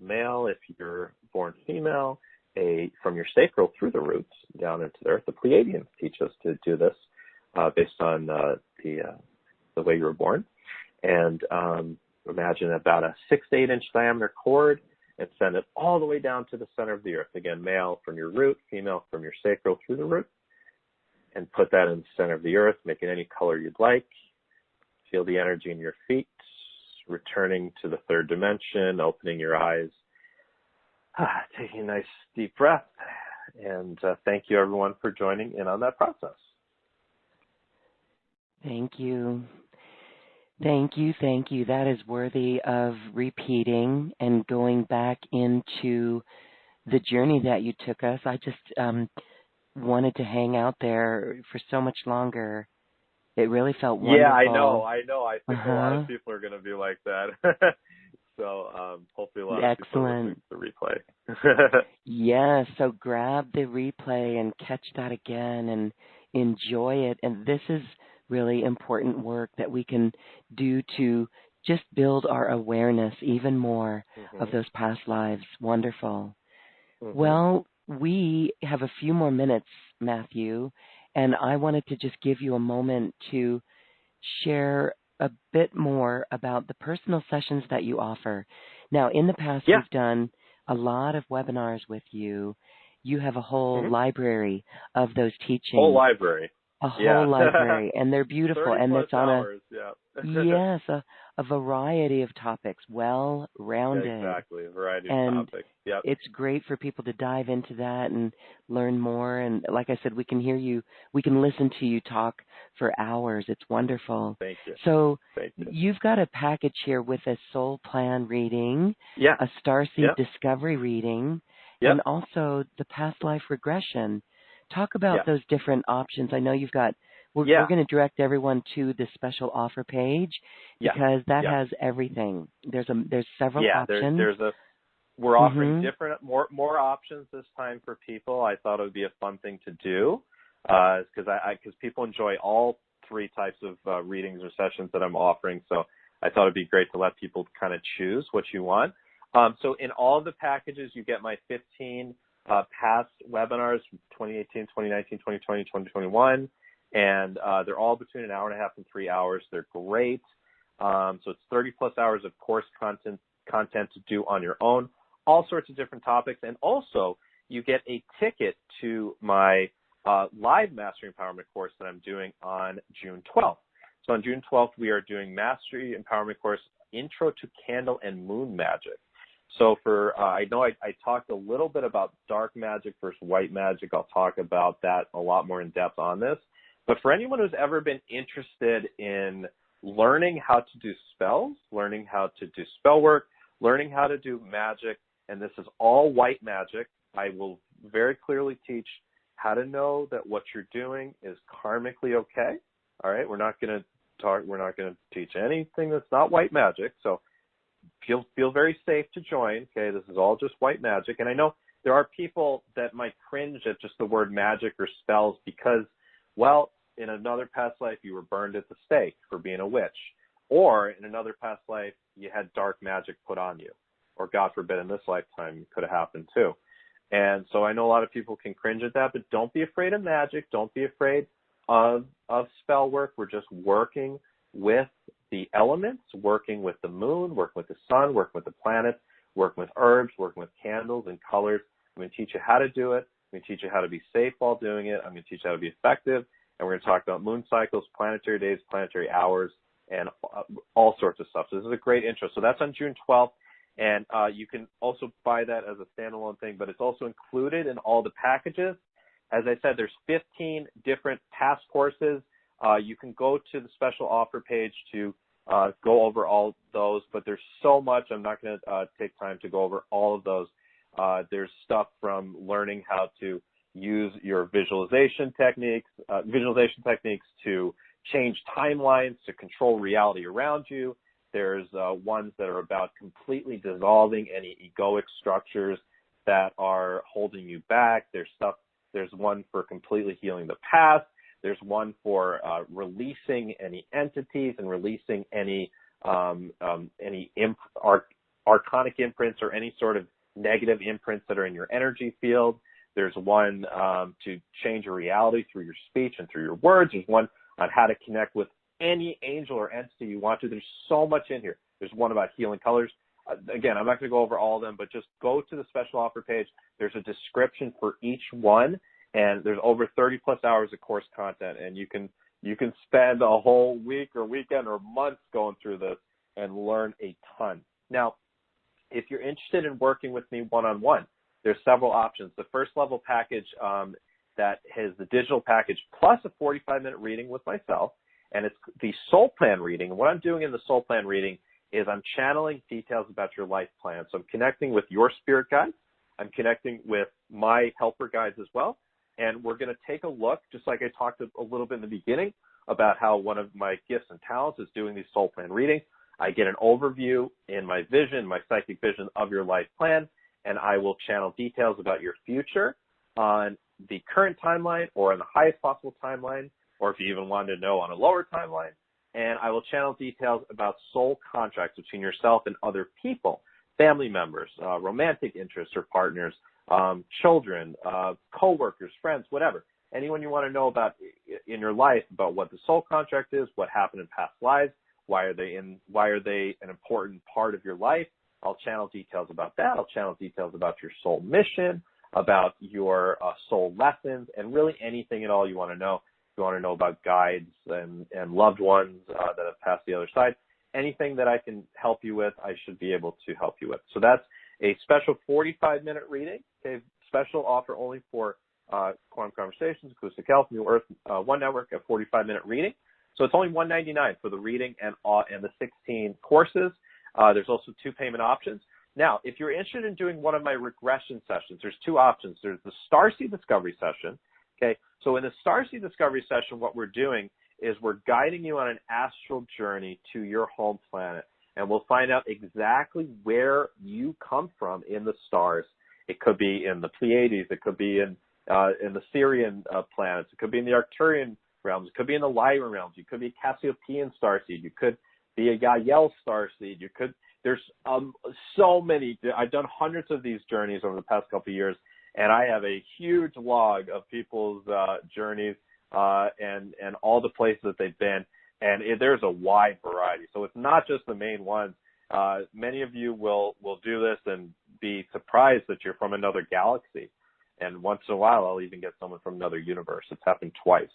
male, if you're born female, from your sacral through the roots down into the earth. The Pleiadians teach us to do this based on the way you were born. And imagine about a 6 to 8 inch diameter cord and send it all the way down to the center of the earth. Again, male from your root, female from your sacral through the root. And put that in the center of the earth, make it any color you'd like. Feel the energy in your feet, returning to the third dimension, opening your eyes, taking a nice deep breath. And thank you, everyone, for joining in on that process. Thank you. Thank you, thank you. That is worthy of repeating and going back into the journey that you took us. I just wanted to hang out there for so much longer. It really felt wonderful. Yeah, I know. I think a lot of people are going to be like that. So hopefully a lot of people will listen to the replay. Yeah, so grab the replay and catch that again and enjoy it. And this is really important work that we can do to just build our awareness even more of those past lives. Wonderful. Well, we have a few more minutes, Matthew, and I wanted to just give you a moment to share a bit more about the personal sessions that you offer. Now, in the past, we've done a lot of webinars with you. You have a whole library of those teachings. Whole library. A whole library, and they're beautiful. And it's on hours, yes, a variety of topics, well-rounded. Yeah, exactly, a variety and of topics. Yep. It's great for people to dive into that and learn more. And like I said, we can hear you, we can listen to you talk for hours. It's wonderful. Thank you. So Thank you. You've got a package here with a soul plan reading, a starseed discovery reading, and also the past life regression. Talk about those different options. I know you've got, we're going to direct everyone to the special offer page because that has everything. There's several options. We're offering different, more options this time for people. I thought it would be a fun thing to do because people enjoy all three types of readings or sessions that I'm offering. So I thought it'd be great to let people kind of choose what you want. So in all of the packages, you get my 15 past webinars from 2018, 2019, 2020, 2021, and they're all between an hour and a half and 3 hours. They're great. So it's 30 plus hours of course content to do on your own, all sorts of different topics, and also you get a ticket to my live Mastery Empowerment course that I'm doing on June 12th. So on June 12th, we are doing Mastery Empowerment course, Intro to Candle and Moon Magic. So I know I talked a little bit about dark magic versus white magic. I'll talk about that a lot more in depth on this. But for anyone who's ever been interested in learning how to do spells, learning how to do spell work, learning how to do magic, and this is all white magic, I will very clearly teach how to know that what you're doing is karmically okay. All right, we're not going to teach anything that's not white magic. So feel very safe to join. Okay, this is all just white magic. And I know there are people that might cringe at just the word magic or spells because, well, in another past life you were burned at the stake for being a witch, or in another past life you had dark magic put on you, or God forbid in this lifetime it could have happened too. And so I know a lot of people can cringe at that, but don't be afraid of magic. Don't be afraid of spell work. We're just working with the elements, working with the moon, working with the sun, working with the planets, working with herbs, working with candles and colors. I'm going to teach you how to do it. I'm going to teach you how to be safe while doing it. I'm going to teach you how to be effective. And we're going to talk about moon cycles, planetary days, planetary hours, and all sorts of stuff. So this is a great intro. So that's on June 12th. And you can also buy that as a standalone thing, but it's also included in all the packages. As I said, there's 15 different past courses. You can go to the special offer page to go over all those, but there's so much. I'm not going to take time to go over all of those. There's stuff from learning how to use your visualization techniques to change timelines, to control reality around you. There's ones that are about completely dissolving any egoic structures that are holding you back. There's one for completely healing the past. There's one for releasing any entities and releasing any archonic imprints or any sort of negative imprints that are in your energy field. There's one to change your reality through your speech and through your words. There's one on how to connect with any angel or entity you want to. There's so much in here. There's one about healing colors. Again, I'm not going to go over all of them, but just go to the special offer page. There's a description for each one, and there's over 30 plus hours of course content, and you can spend a whole week or weekend or months going through this and learn a ton. Now, if you're interested in working with me one-on-one, there's several options. The first level package that has the digital package plus a 45-minute reading with myself, and it's the soul plan reading. And what I'm doing in the soul plan reading is I'm channeling details about your life plan. So I'm connecting with your spirit guides. I'm connecting with my helper guides as well. And we're going to take a look, just like I talked a little bit in the beginning, about how one of my gifts and talents is doing these soul plan readings. I get an overview in my vision, my psychic vision of your life plan, and I will channel details about your future on the current timeline or on the highest possible timeline, or if you even wanted to know on a lower timeline. And I will channel details about soul contracts between yourself and other people, family members, romantic interests or partners, children, co-workers, friends, whatever. Anyone you want to know about in your life, about what the soul contract is, what happened in past lives, why are they an important part of your life. I'll channel details about that. I'll channel details about your soul mission, about your soul lessons, and really anything at all you want to know. If you want to know about guides and loved ones that have passed the other side, anything that I can help you with, I should be able to help you with. So that's a special 45-minute reading, okay, special offer only for Quantum Conversations, Acoustic Health, New Earth One Network, a 45-minute reading. So it's only $199 for the reading and the 16 courses. There's also 2 payment options. Now, if you're interested in doing one of my regression sessions, there's 2 options. There's the Starseed Discovery session. Okay, so in the Starseed Discovery session, what we're doing is we're guiding you on an astral journey to your home planet, and we'll find out exactly where you come from in the stars. It could be in the Pleiades, it could be in the Sirian planets, it could be in the Arcturian realms, it could be in the Lyran realms, you could be a Cassiopean starseed, you could be a Yael starseed, there's so many. I've done hundreds of these journeys over the past couple of years, and I have a huge log of people's journeys and all the places that they've been, and there's a wide variety. So it's not just the main ones. Many of you will do this and be surprised that you're from another galaxy, and once in a while I'll even get someone from another universe. It's happened twice.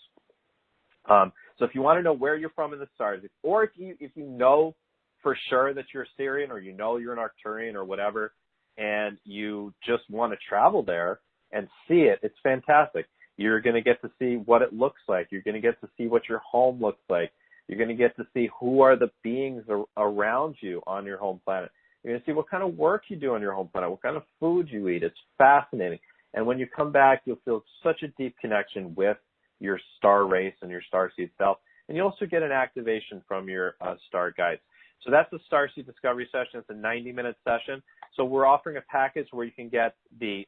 So if you want to know where you're from in the stars, or if you know for sure that you're a Sirian, or you know you're an Arcturian or whatever, and you just want to travel there and see it, it's fantastic. You're going to get to see what it looks like. You're going to get to see what your home looks like. You're going to get to see who are the beings around you on your home planet. You're going to see what kind of work you do on your home planet, what kind of food you eat. It's fascinating. And when you come back, you'll feel such a deep connection with your star race and your starseed self. And you also get an activation from your star guides. So that's the Starseed Discovery Session. It's a 90-minute session. So we're offering a package where you can get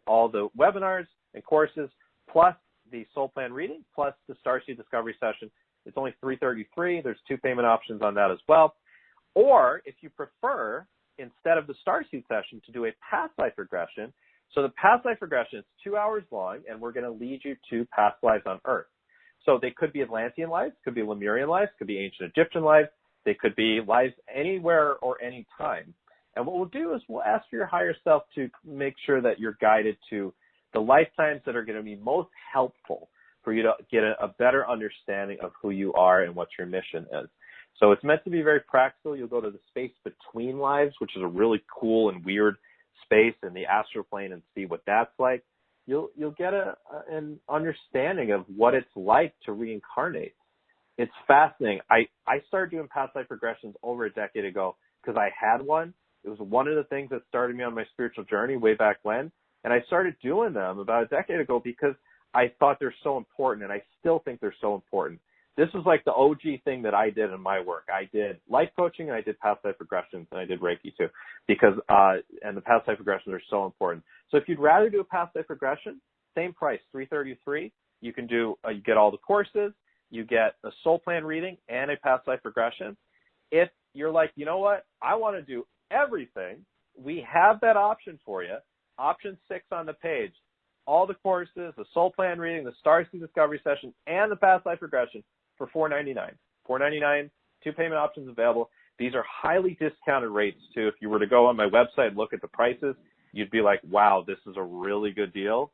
all the webinars and courses, plus the soul plan reading, plus the Starseed Discovery Session. It's only $333. There's 2 payment options on that as well. Or if you prefer, instead of the Starseed session, to do a past life regression. So the past life regression is 2 hours long, and we're going to lead you to past lives on Earth. So they could be Atlantean lives, could be Lemurian lives, could be ancient Egyptian lives. They could be lives anywhere or any time. And what we'll do is we'll ask for your higher self to make sure that you're guided to the lifetimes that are going to be most helpful for you to get a better understanding of who you are and what your mission is. So it's meant to be very practical. You'll go to the space between lives, which is a really cool and weird space in the astral plane, and see what that's like. You'll get an understanding of what it's like to reincarnate. It's fascinating. I started doing past life regressions over a decade ago because I had one. It was one of the things that started me on my spiritual journey way back when. And I started doing them about a decade ago because I thought they're so important, and I still think they're so important. This was like the OG thing that I did in my work. I did life coaching, and I did past life regressions, and I did Reiki too, because and the past life regressions are so important. So if you'd rather do a past life regression, same price, $333. You can do you get all the courses, you get a soul plan reading and a past life regression. If you're like, you know what, I want to do everything, we have that option for you. Option 6 on the page. All the courses, the soul plan reading, the Starseed Discovery Session, and the past life regression for $499. $499, 2 payment options available. These are highly discounted rates too. If you were to go on my website and look at the prices, you'd be like, wow, this is a really good deal.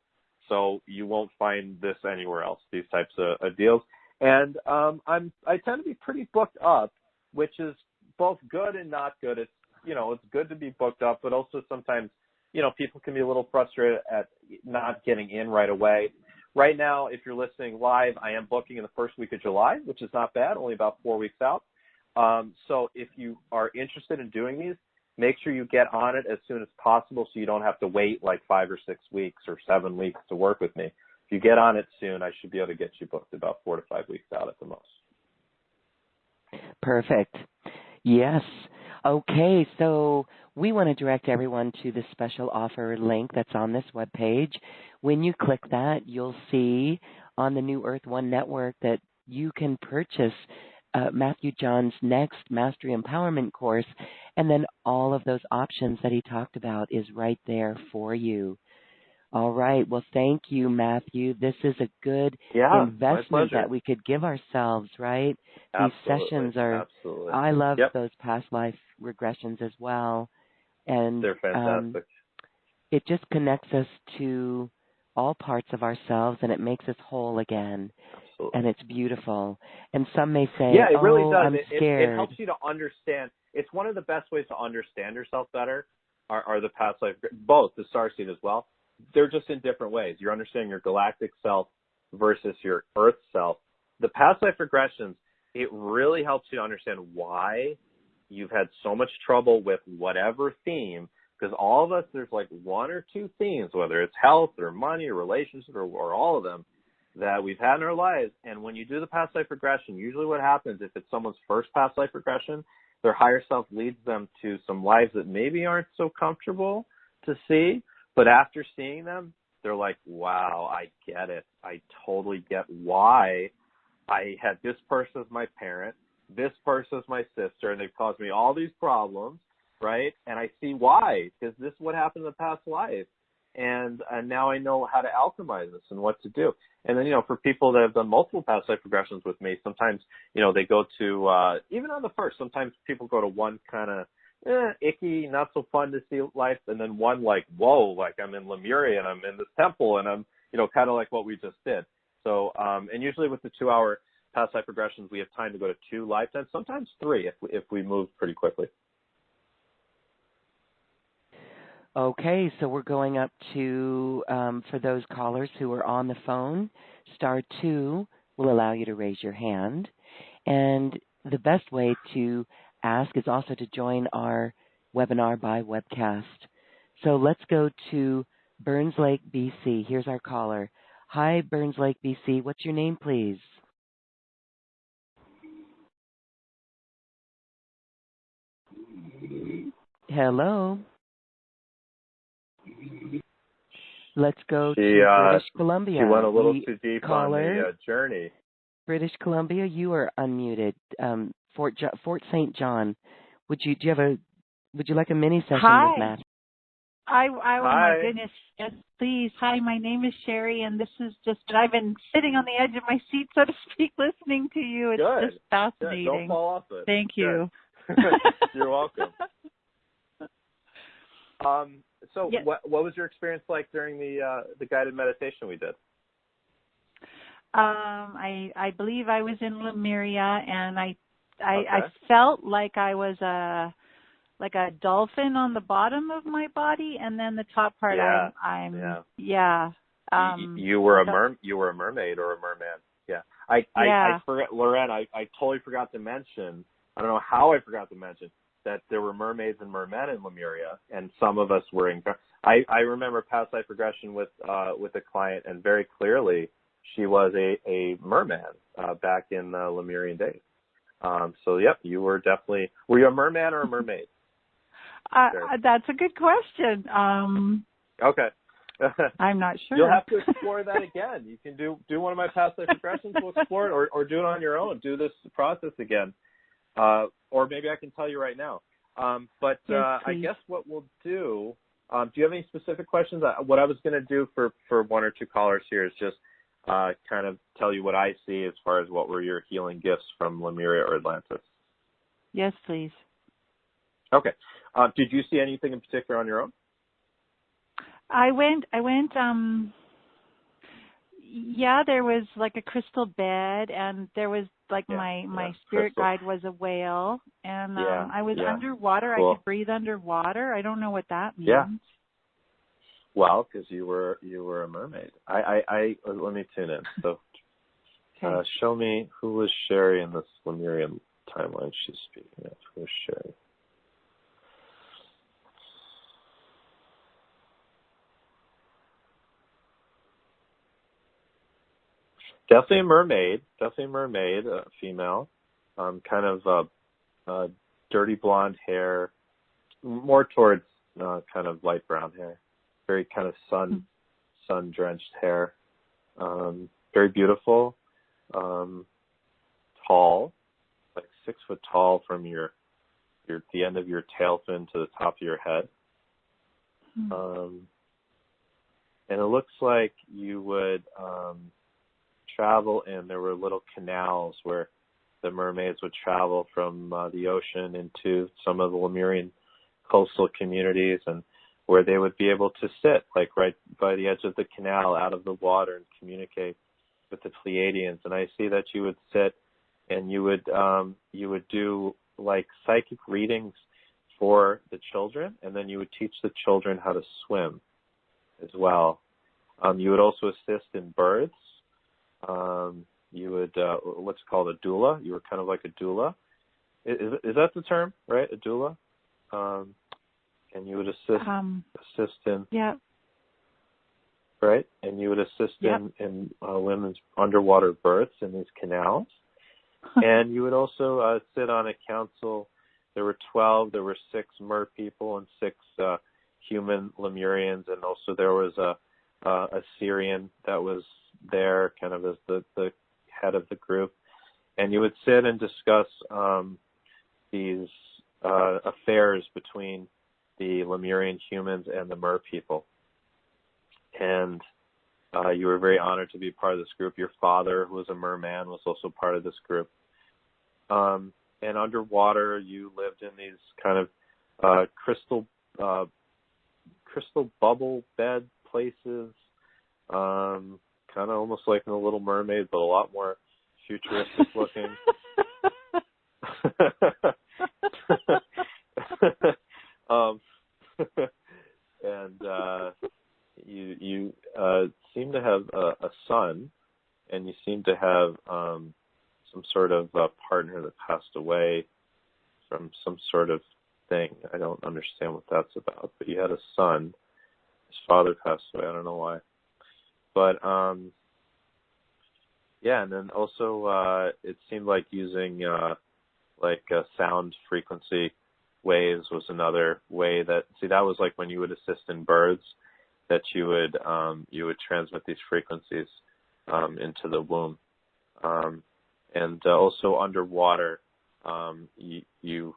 So you won't find this anywhere else, these types of deals. And I tend to be pretty booked up, which is both good and not good. It's, it's good to be booked up, but also sometimes, people can be a little frustrated at not getting in right away. Right now, if you're listening live, I am booking in the first week of July, which is not bad, only about 4 weeks out. So if you are interested in doing these, make sure you get on it as soon as possible so you don't have to wait like 5 or 6 weeks or 7 weeks to work with me. If you get on it soon, I should be able to get you booked about 4 to 5 weeks out at the most. Perfect. Yes. Okay, so we want to direct everyone to the special offer link that's on this webpage. When you click that, you'll see on the New Earth One Network that you can purchase Matthew John's next Mastery Empowerment course, and then all of those options that he talked about is right there for you. All right. Well, thank you, Matthew. This is a good investment that we could give ourselves, right? Absolutely. These sessions are, absolutely. I love those past life regressions as well. And they're fantastic. It just connects us to all parts of ourselves, and it makes us whole again. Absolutely. And it's beautiful. And some may say, it really does. I'm scared. It helps you to understand. It's one of the best ways to understand yourself better are the past life, both the Starseed as well. They're just in different ways. You're understanding your galactic self versus your Earth self. The past life regressions, it really helps you to understand why you've had so much trouble with whatever theme, because all of us, there's like 1 or 2 themes, whether it's health or money or relationships or all of them, that we've had in our lives. And when you do the past life regression, usually what happens, if it's someone's first past life regression, their higher self leads them to some lives that maybe aren't so comfortable to see. But after seeing them, they're like, wow, I get it. I totally get why I had this person as my parent, this person as my sister, and they've caused me all these problems, right? And I see why, because this is what happened in the past life. And now I know how to alchemize this and what to do. And then, for people that have done multiple past life regressions with me, sometimes, they go to, even on the first, sometimes people go to one kind of, icky, not so fun to see life, and then one like, whoa, like I'm in Lemuria and I'm in this temple and I'm, kind of like what we just did. So, and usually with the 2-hour past life regressions, we have time to go to 2 lifetimes, sometimes 3 if we move pretty quickly. Okay, so we're going up to, for those callers who are on the phone, *2 will allow you to raise your hand. And the best way to ask is also to join our webinar by webcast. So let's go to Burns Lake, BC. Here's our caller. Hi, Burns Lake, BC. What's your name, please? Hello. Let's go to British Columbia. She went a little too deep on the journey. British Columbia, you are unmuted. Fort St. John. Would you like a mini session with Matt? Oh my goodness, yes, please. Hi, my name is Sherry, and this is I've been sitting on the edge of my seat, so to speak, listening to you. It's just fascinating. Good. Don't fall off it. Thank you. You're welcome. So yes. what was your experience like during the guided meditation we did? I believe I was in Lemuria, and I felt like I was like a dolphin on the bottom of my body, and then the top part you were a mermaid or a merman. Yeah. I forgot, Loren, I totally forgot to mention, I don't know how I forgot to mention that there were mermaids and mermen in Lemuria, and some of us were I remember past life regression with a client, and very clearly she was a merman back in the Lemurian days. So yep, you were definitely, were you a merman or a mermaid? That's a good question. Okay. I'm not sure. You'll have to explore that again. You can do one of my past life regressions. We'll explore it, or do it on your own. Do this process again, or maybe I can tell you right now. But I guess what we'll do. Do you have any specific questions? What I was going to do for one or two callers here is just kind of tell you what I see as far as what were your healing gifts from Lemuria or Atlantis. Yes, please. Okay. Did you see anything in particular on your own? I went, there was like a crystal bed, and there was like my spirit guide was a whale, and I was underwater. Cool. I could breathe underwater. I don't know what that means. Yeah. Well, because you were a mermaid. I let me tune in. So show me who was Sherry in this Lemurian timeline she's speaking of. Who's Sherry? Definitely a mermaid, female, kind of dirty blonde hair, more towards kind of light brown hair, very kind of sun-drenched hair, very beautiful, tall, like 6 foot tall from the end of your tail fin to the top of your head. And it looks like you would travel, and there were little canals where the mermaids would travel from the ocean into some of the Lemurian coastal communities, and where they would be able to sit like right by the edge of the canal out of the water and communicate with the Pleiadians. And I see that you would sit and you would do like psychic readings for the children, and then you would teach the children how to swim as well. You would also assist in births. You would what's called a doula. You were kind of like a doula. Is that the term, right? A doula. And you would assist in right, and you would assist in women's underwater births in these canals. And you would also sit on a council. There were 12. There were 6 mer people and 6 human Lemurians, and also there was a Syrian that was there kind of as the head of the group. And you would sit and discuss these affairs between the Lemurian humans and the mer people. And you were very honored to be part of this group. Your father, who was a merman, was also part of this group. And underwater, you lived in these kind of crystal bubble bed places, kind of almost like in The Little Mermaid, but a lot more futuristic looking. And you seem to have a son, and you seem to have some sort of partner that passed away from some sort of thing. I don't understand what that's about, but you had a son. his father passed away. I don't know why. But, yeah, and then also it seemed like using sound frequency waves was another way that, that was like when you would assist in births, that you would transmit these frequencies into the womb. And also underwater, you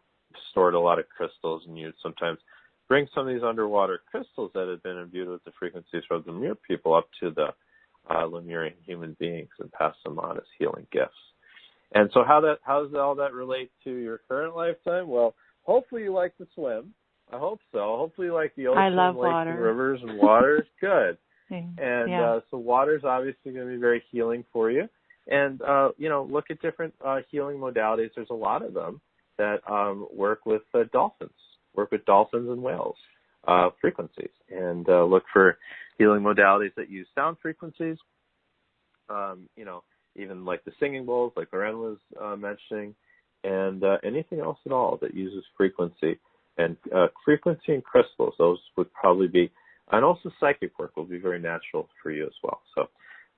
stored a lot of crystals, and you'd sometimes bring some of these underwater crystals that had been imbued with the frequencies from the Lemur people up to the Lemurian human beings and pass them on as healing gifts. And so how does all that relate to your current lifetime? Well, hopefully you like to swim. I hope so. Hopefully you like the ocean, I love lakes, water. and rivers and water. Good. And yeah. So water is obviously going to be very healing for you. And, look at different healing modalities. There's a lot of them that work with dolphins and whales frequencies, and look for healing modalities that use sound frequencies, even like the singing bowls, like Loren was mentioning, and anything else at all that uses frequency. And frequency and crystals, those would probably be, and also psychic work will be very natural for you as well. So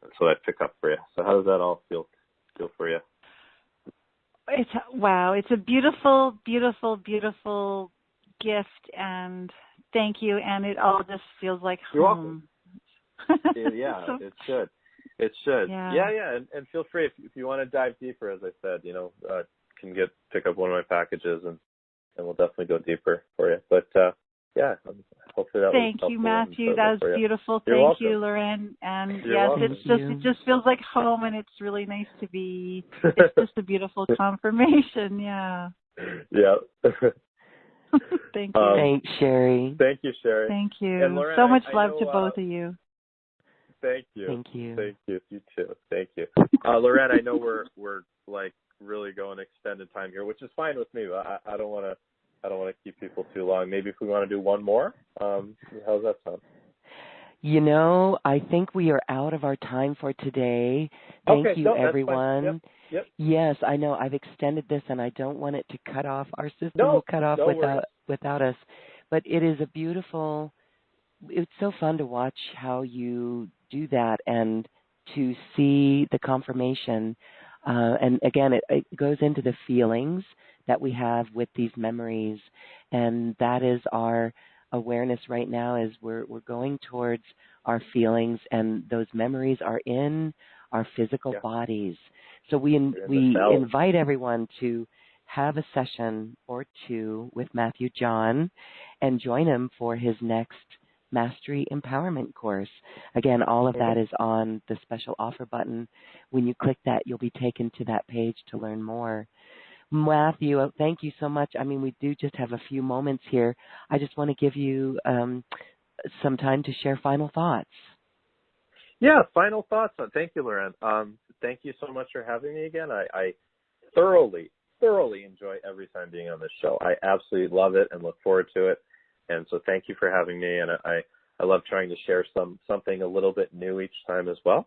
that's what I pick up for you. So how does that all feel for you? It's a beautiful, beautiful, beautiful gift, and thank you. And it all just feels like You're home. Welcome. Yeah, it should. It should. Yeah. And feel free if you want to dive deeper. As I said, can pick up one of my packages, and we'll definitely go deeper for you. But hopefully that was Thank you, Matthew. That was beautiful. Thank you, Loren. And yes, it just feels like home, and it's really nice to be. It's just a beautiful confirmation. Yeah. Yeah. Thank you. Thanks, Sherry. Thank you, Sherry. Thank you. And Loren, so much I love know, to both of you. Thank you. Thank you. Thank you. You too. Thank you. Loren, I know we're like really going extended time here, which is fine with me. But I don't want to keep people too long. Maybe if we want to do one more, how's that sound? I think we are out of our time for today. Thank you, everyone. Yep. Yes, I know I've extended this, and I don't want it to cut off. Our system will cut off without us. But it is it's so fun to watch how you do that and to see the confirmation. And again, it goes into the feelings that we have with these memories, and that is our awareness right now. Is we're going towards our feelings, and those memories are in our physical bodies. So we invite everyone to have a session or two with Matthew John, and join him for his next Mastery Empowerment course. Again, all of that is on the special offer button. When you click that, you'll be taken to that page to learn more. Matthew, thank you so much. I mean, we do just have a few moments here. I just want to give you some time to share final thoughts. Yeah, final thoughts. Thank you, Loren. Thank you so much for having me again. I thoroughly enjoy every time being on this show. I absolutely love it and look forward to it. And so thank you for having me. And I love trying to share something a little bit new each time as well.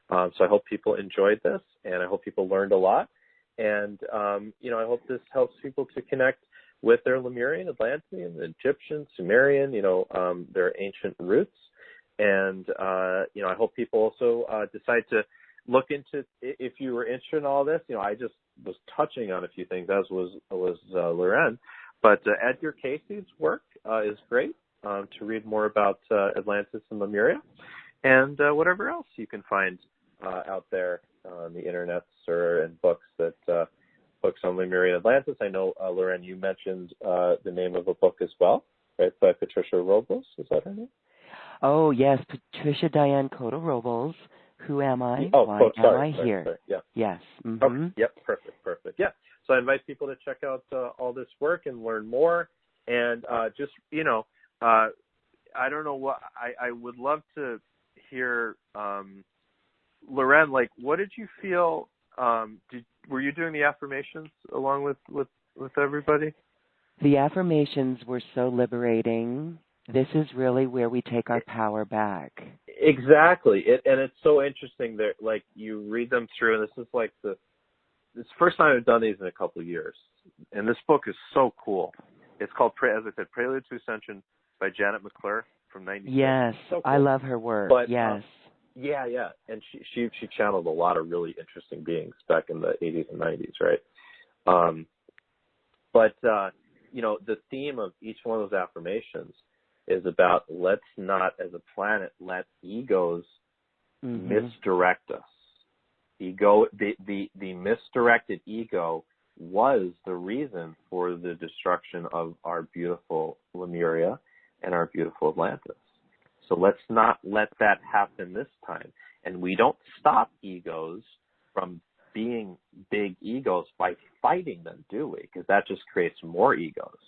So I hope people enjoyed this, and I hope people learned a lot. And, I hope this helps people to connect with their Lemurian, Atlantean, Egyptian, Sumerian, their ancient roots. And, I hope people also decide to look into, if you were interested in all this, I just was touching on a few things, as was Loren. But Edgar Casey's work is great to read more about Atlantis and Lemuria, and whatever else you can find out there on the internet and books books on Lemuria and Atlantis. I know, Loren, you mentioned the name of a book as well, right, by Patricia Robles. Is that her name? Oh, yes, Patricia Diane Cota-Robles. Who am I? Why am I here? Sorry. Yeah. Yes. Mm-hmm. Okay. Yep, perfect. Yeah. So I invite people to check out all this work and learn more. And just, I don't know what, I would love to hear, Loren, like, what did you feel, were you doing the affirmations along with everybody? The affirmations were so liberating. This is really where we take our power back. Exactly. And it's so interesting that, like, you read them through, and this is like this is the first time I've done these in a couple of years. And this book is so cool. It's called, as I said, Prelude to Ascension by Janet McClure. from 96. Yes, So cool. I love her work. But, yes. Yeah. And she channeled a lot of really interesting beings back in the 80s and 90s, right? The theme of each one of those affirmations is about let's not, as a planet, let egos misdirect us. The misdirected ego was the reason for the destruction of our beautiful Lemuria and our beautiful Atlantis. So let's not let that happen this time. And we don't stop egos from being big egos by fighting them, do we? Because that just creates more egos.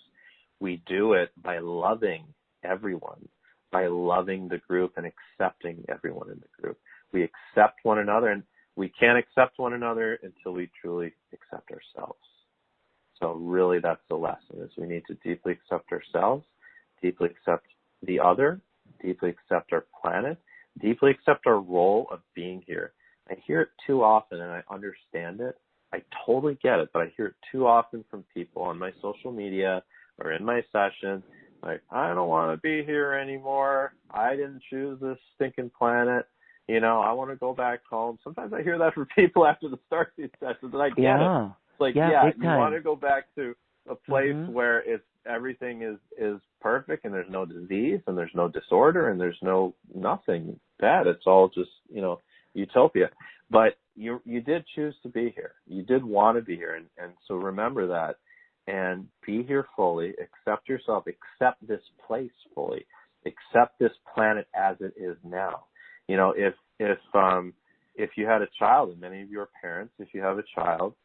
We do it by loving everyone, by loving the group and accepting everyone in the group. We accept one another, and we can't accept one another until we truly accept ourselves. So really that's the lesson, is we need to deeply accept ourselves, deeply accept the other, deeply accept our planet, deeply accept our role of being here. I hear it too often, and I understand it. I totally get it, but I hear it too often from people on my social media or in my sessions, like, I don't want to be here anymore. I didn't choose this stinking planet. I want to go back home. Sometimes I hear that from people after the Starseed sessions, and I get it. It's like, you want to go back to a place where everything is perfect, and there's no disease, and there's no disorder, and there's nothing bad. It's all just, utopia. But you did choose to be here. You did want to be here, and so remember that, and be here fully. Accept yourself. Accept this place fully. Accept this planet as it is now. If you had a child, and many of your parents, if you have a child,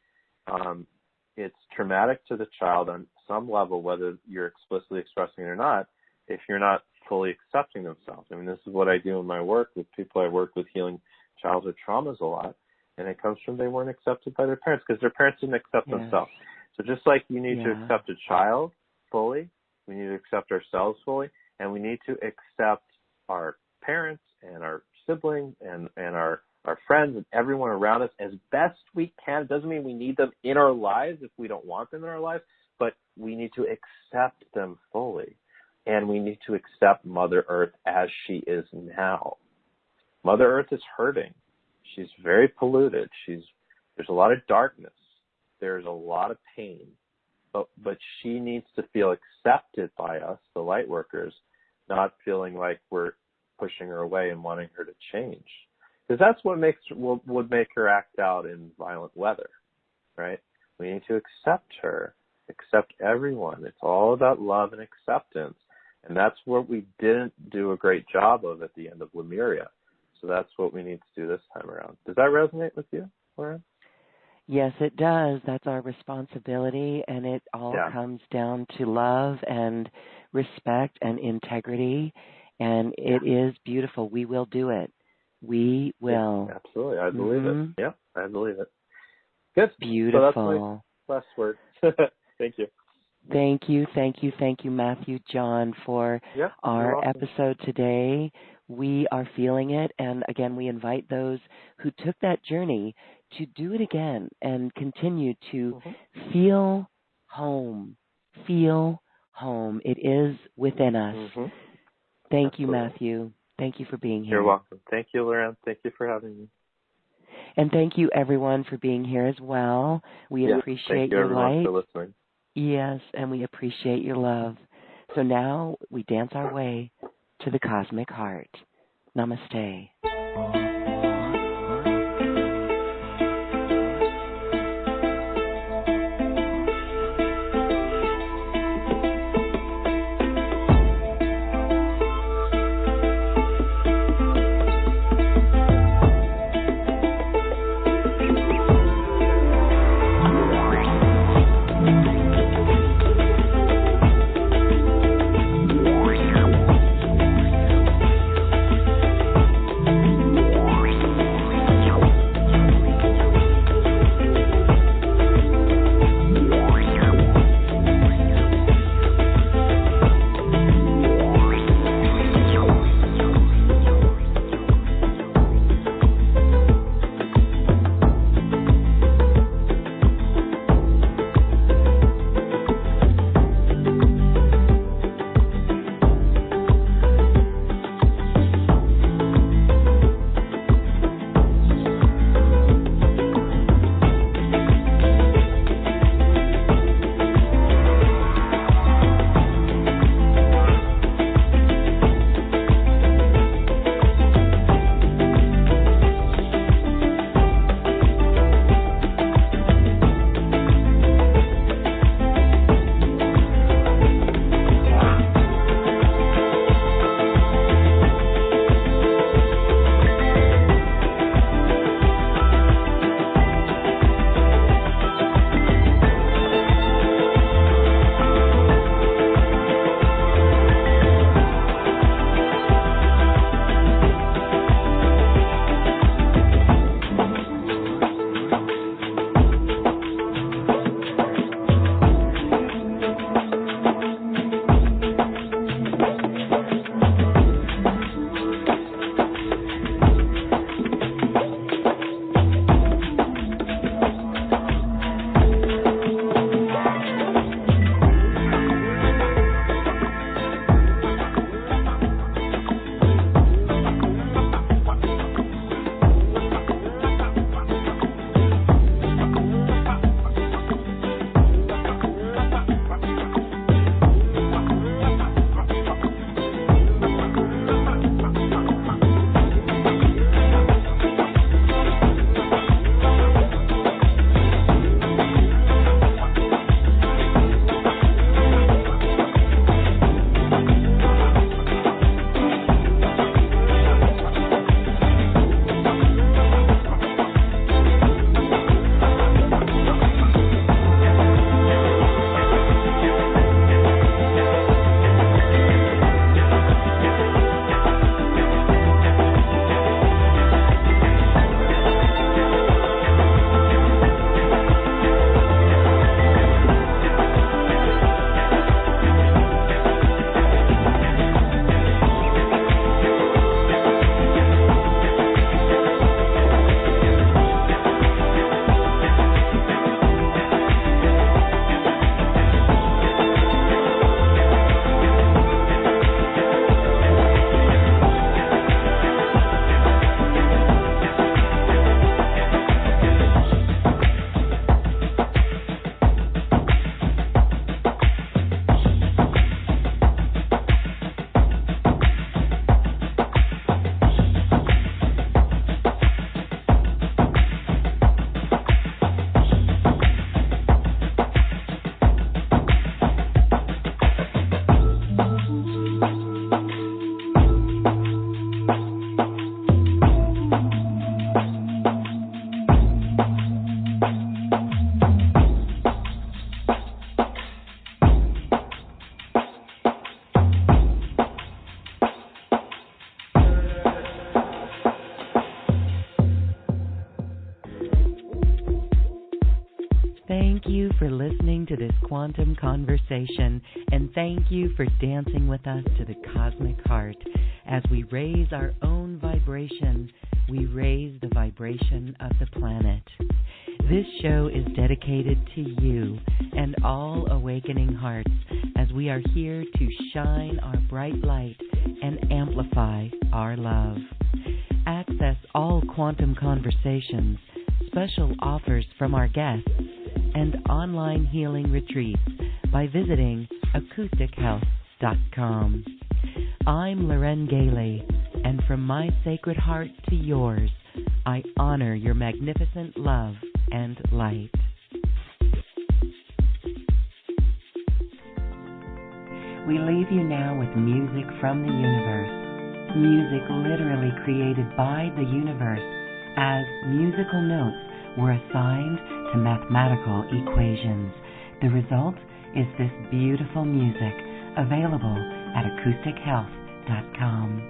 it's traumatic to the child on some level, whether you're explicitly expressing it or not, if you're not fully accepting themselves. I mean, this is what I do in my work with people I work with, healing childhood traumas a lot, and it comes from they weren't accepted by their parents because their parents didn't accept themselves. So just like you need to accept a child fully, we need to accept ourselves fully, and we need to accept our parents and our siblings and our friends and everyone around us as best we can. It doesn't mean we need them in our lives if we don't want them in our lives, but we need to accept them fully. And we need to accept Mother Earth as she is now. Mother Earth is hurting. She's very polluted. There's a lot of darkness. There's a lot of pain. But she needs to feel accepted by us, the Lightworkers, not feeling like we're pushing her away and wanting her to change. Because that's what would make her act out in violent weather, right? We need to accept her, accept everyone. It's all about love and acceptance. And that's what we didn't do a great job of at the end of Lemuria. So that's what we need to do this time around. Does that resonate with you, Lauren? Yes, it does. That's our responsibility, and it all comes down to love and respect and integrity, and it is beautiful. We will do it. We will. Yeah, absolutely. I believe it. Yeah, I believe it. Good. Beautiful. So that's my last word. Thank you. Thank you, Matthew John, for our episode today. We are feeling it, and again, we invite those who took that journey to do it again and continue to feel home. Feel home. It is within us. Thank you, Matthew. Thank you for being here. You're welcome. Thank you, Lauren. Thank you for having me. And thank you, everyone, for being here as well. We appreciate your light. Thank you, everyone, for listening. Yes, and we appreciate your love. So now we dance our way to the cosmic heart. Namaste. Thank you for listening to this quantum conversation, and thank you for dancing with us to the cosmic heart. As we raise our own vibration, we raise the vibration of the planet. This show is dedicated to you and all awakening hearts, as we are here to shine our bright light and amplify our love. Access all quantum conversations, special offers from our guests, and online healing retreats by visiting acoustichealth.com. I'm Loren Gailey, and from my sacred heart to yours, I honor your magnificent love and light. We leave you now with music from the universe. Music literally created by the universe, as musical notes were assigned to mathematical equations. The result is this beautiful music, available at acoustichealth.com.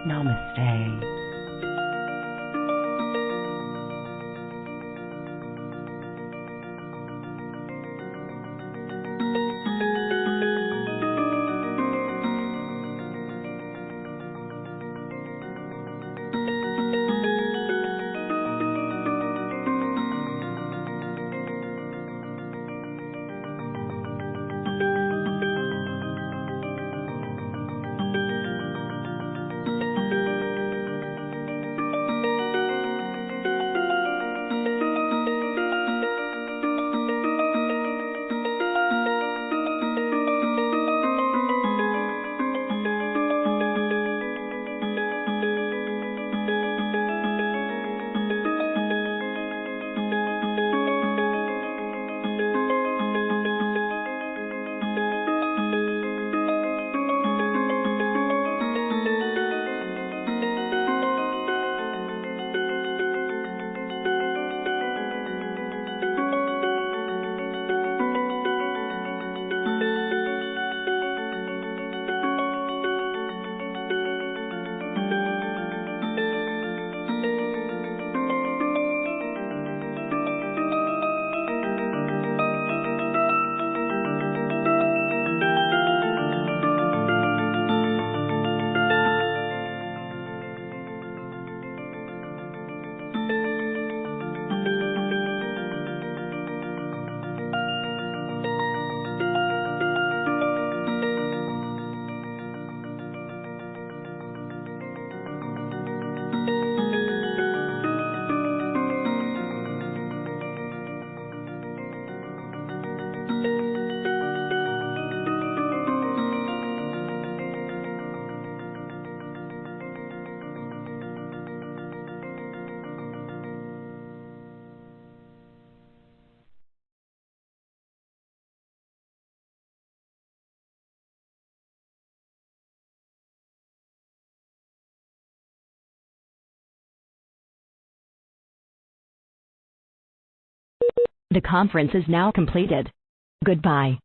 Namaste. The conference is now completed. Goodbye.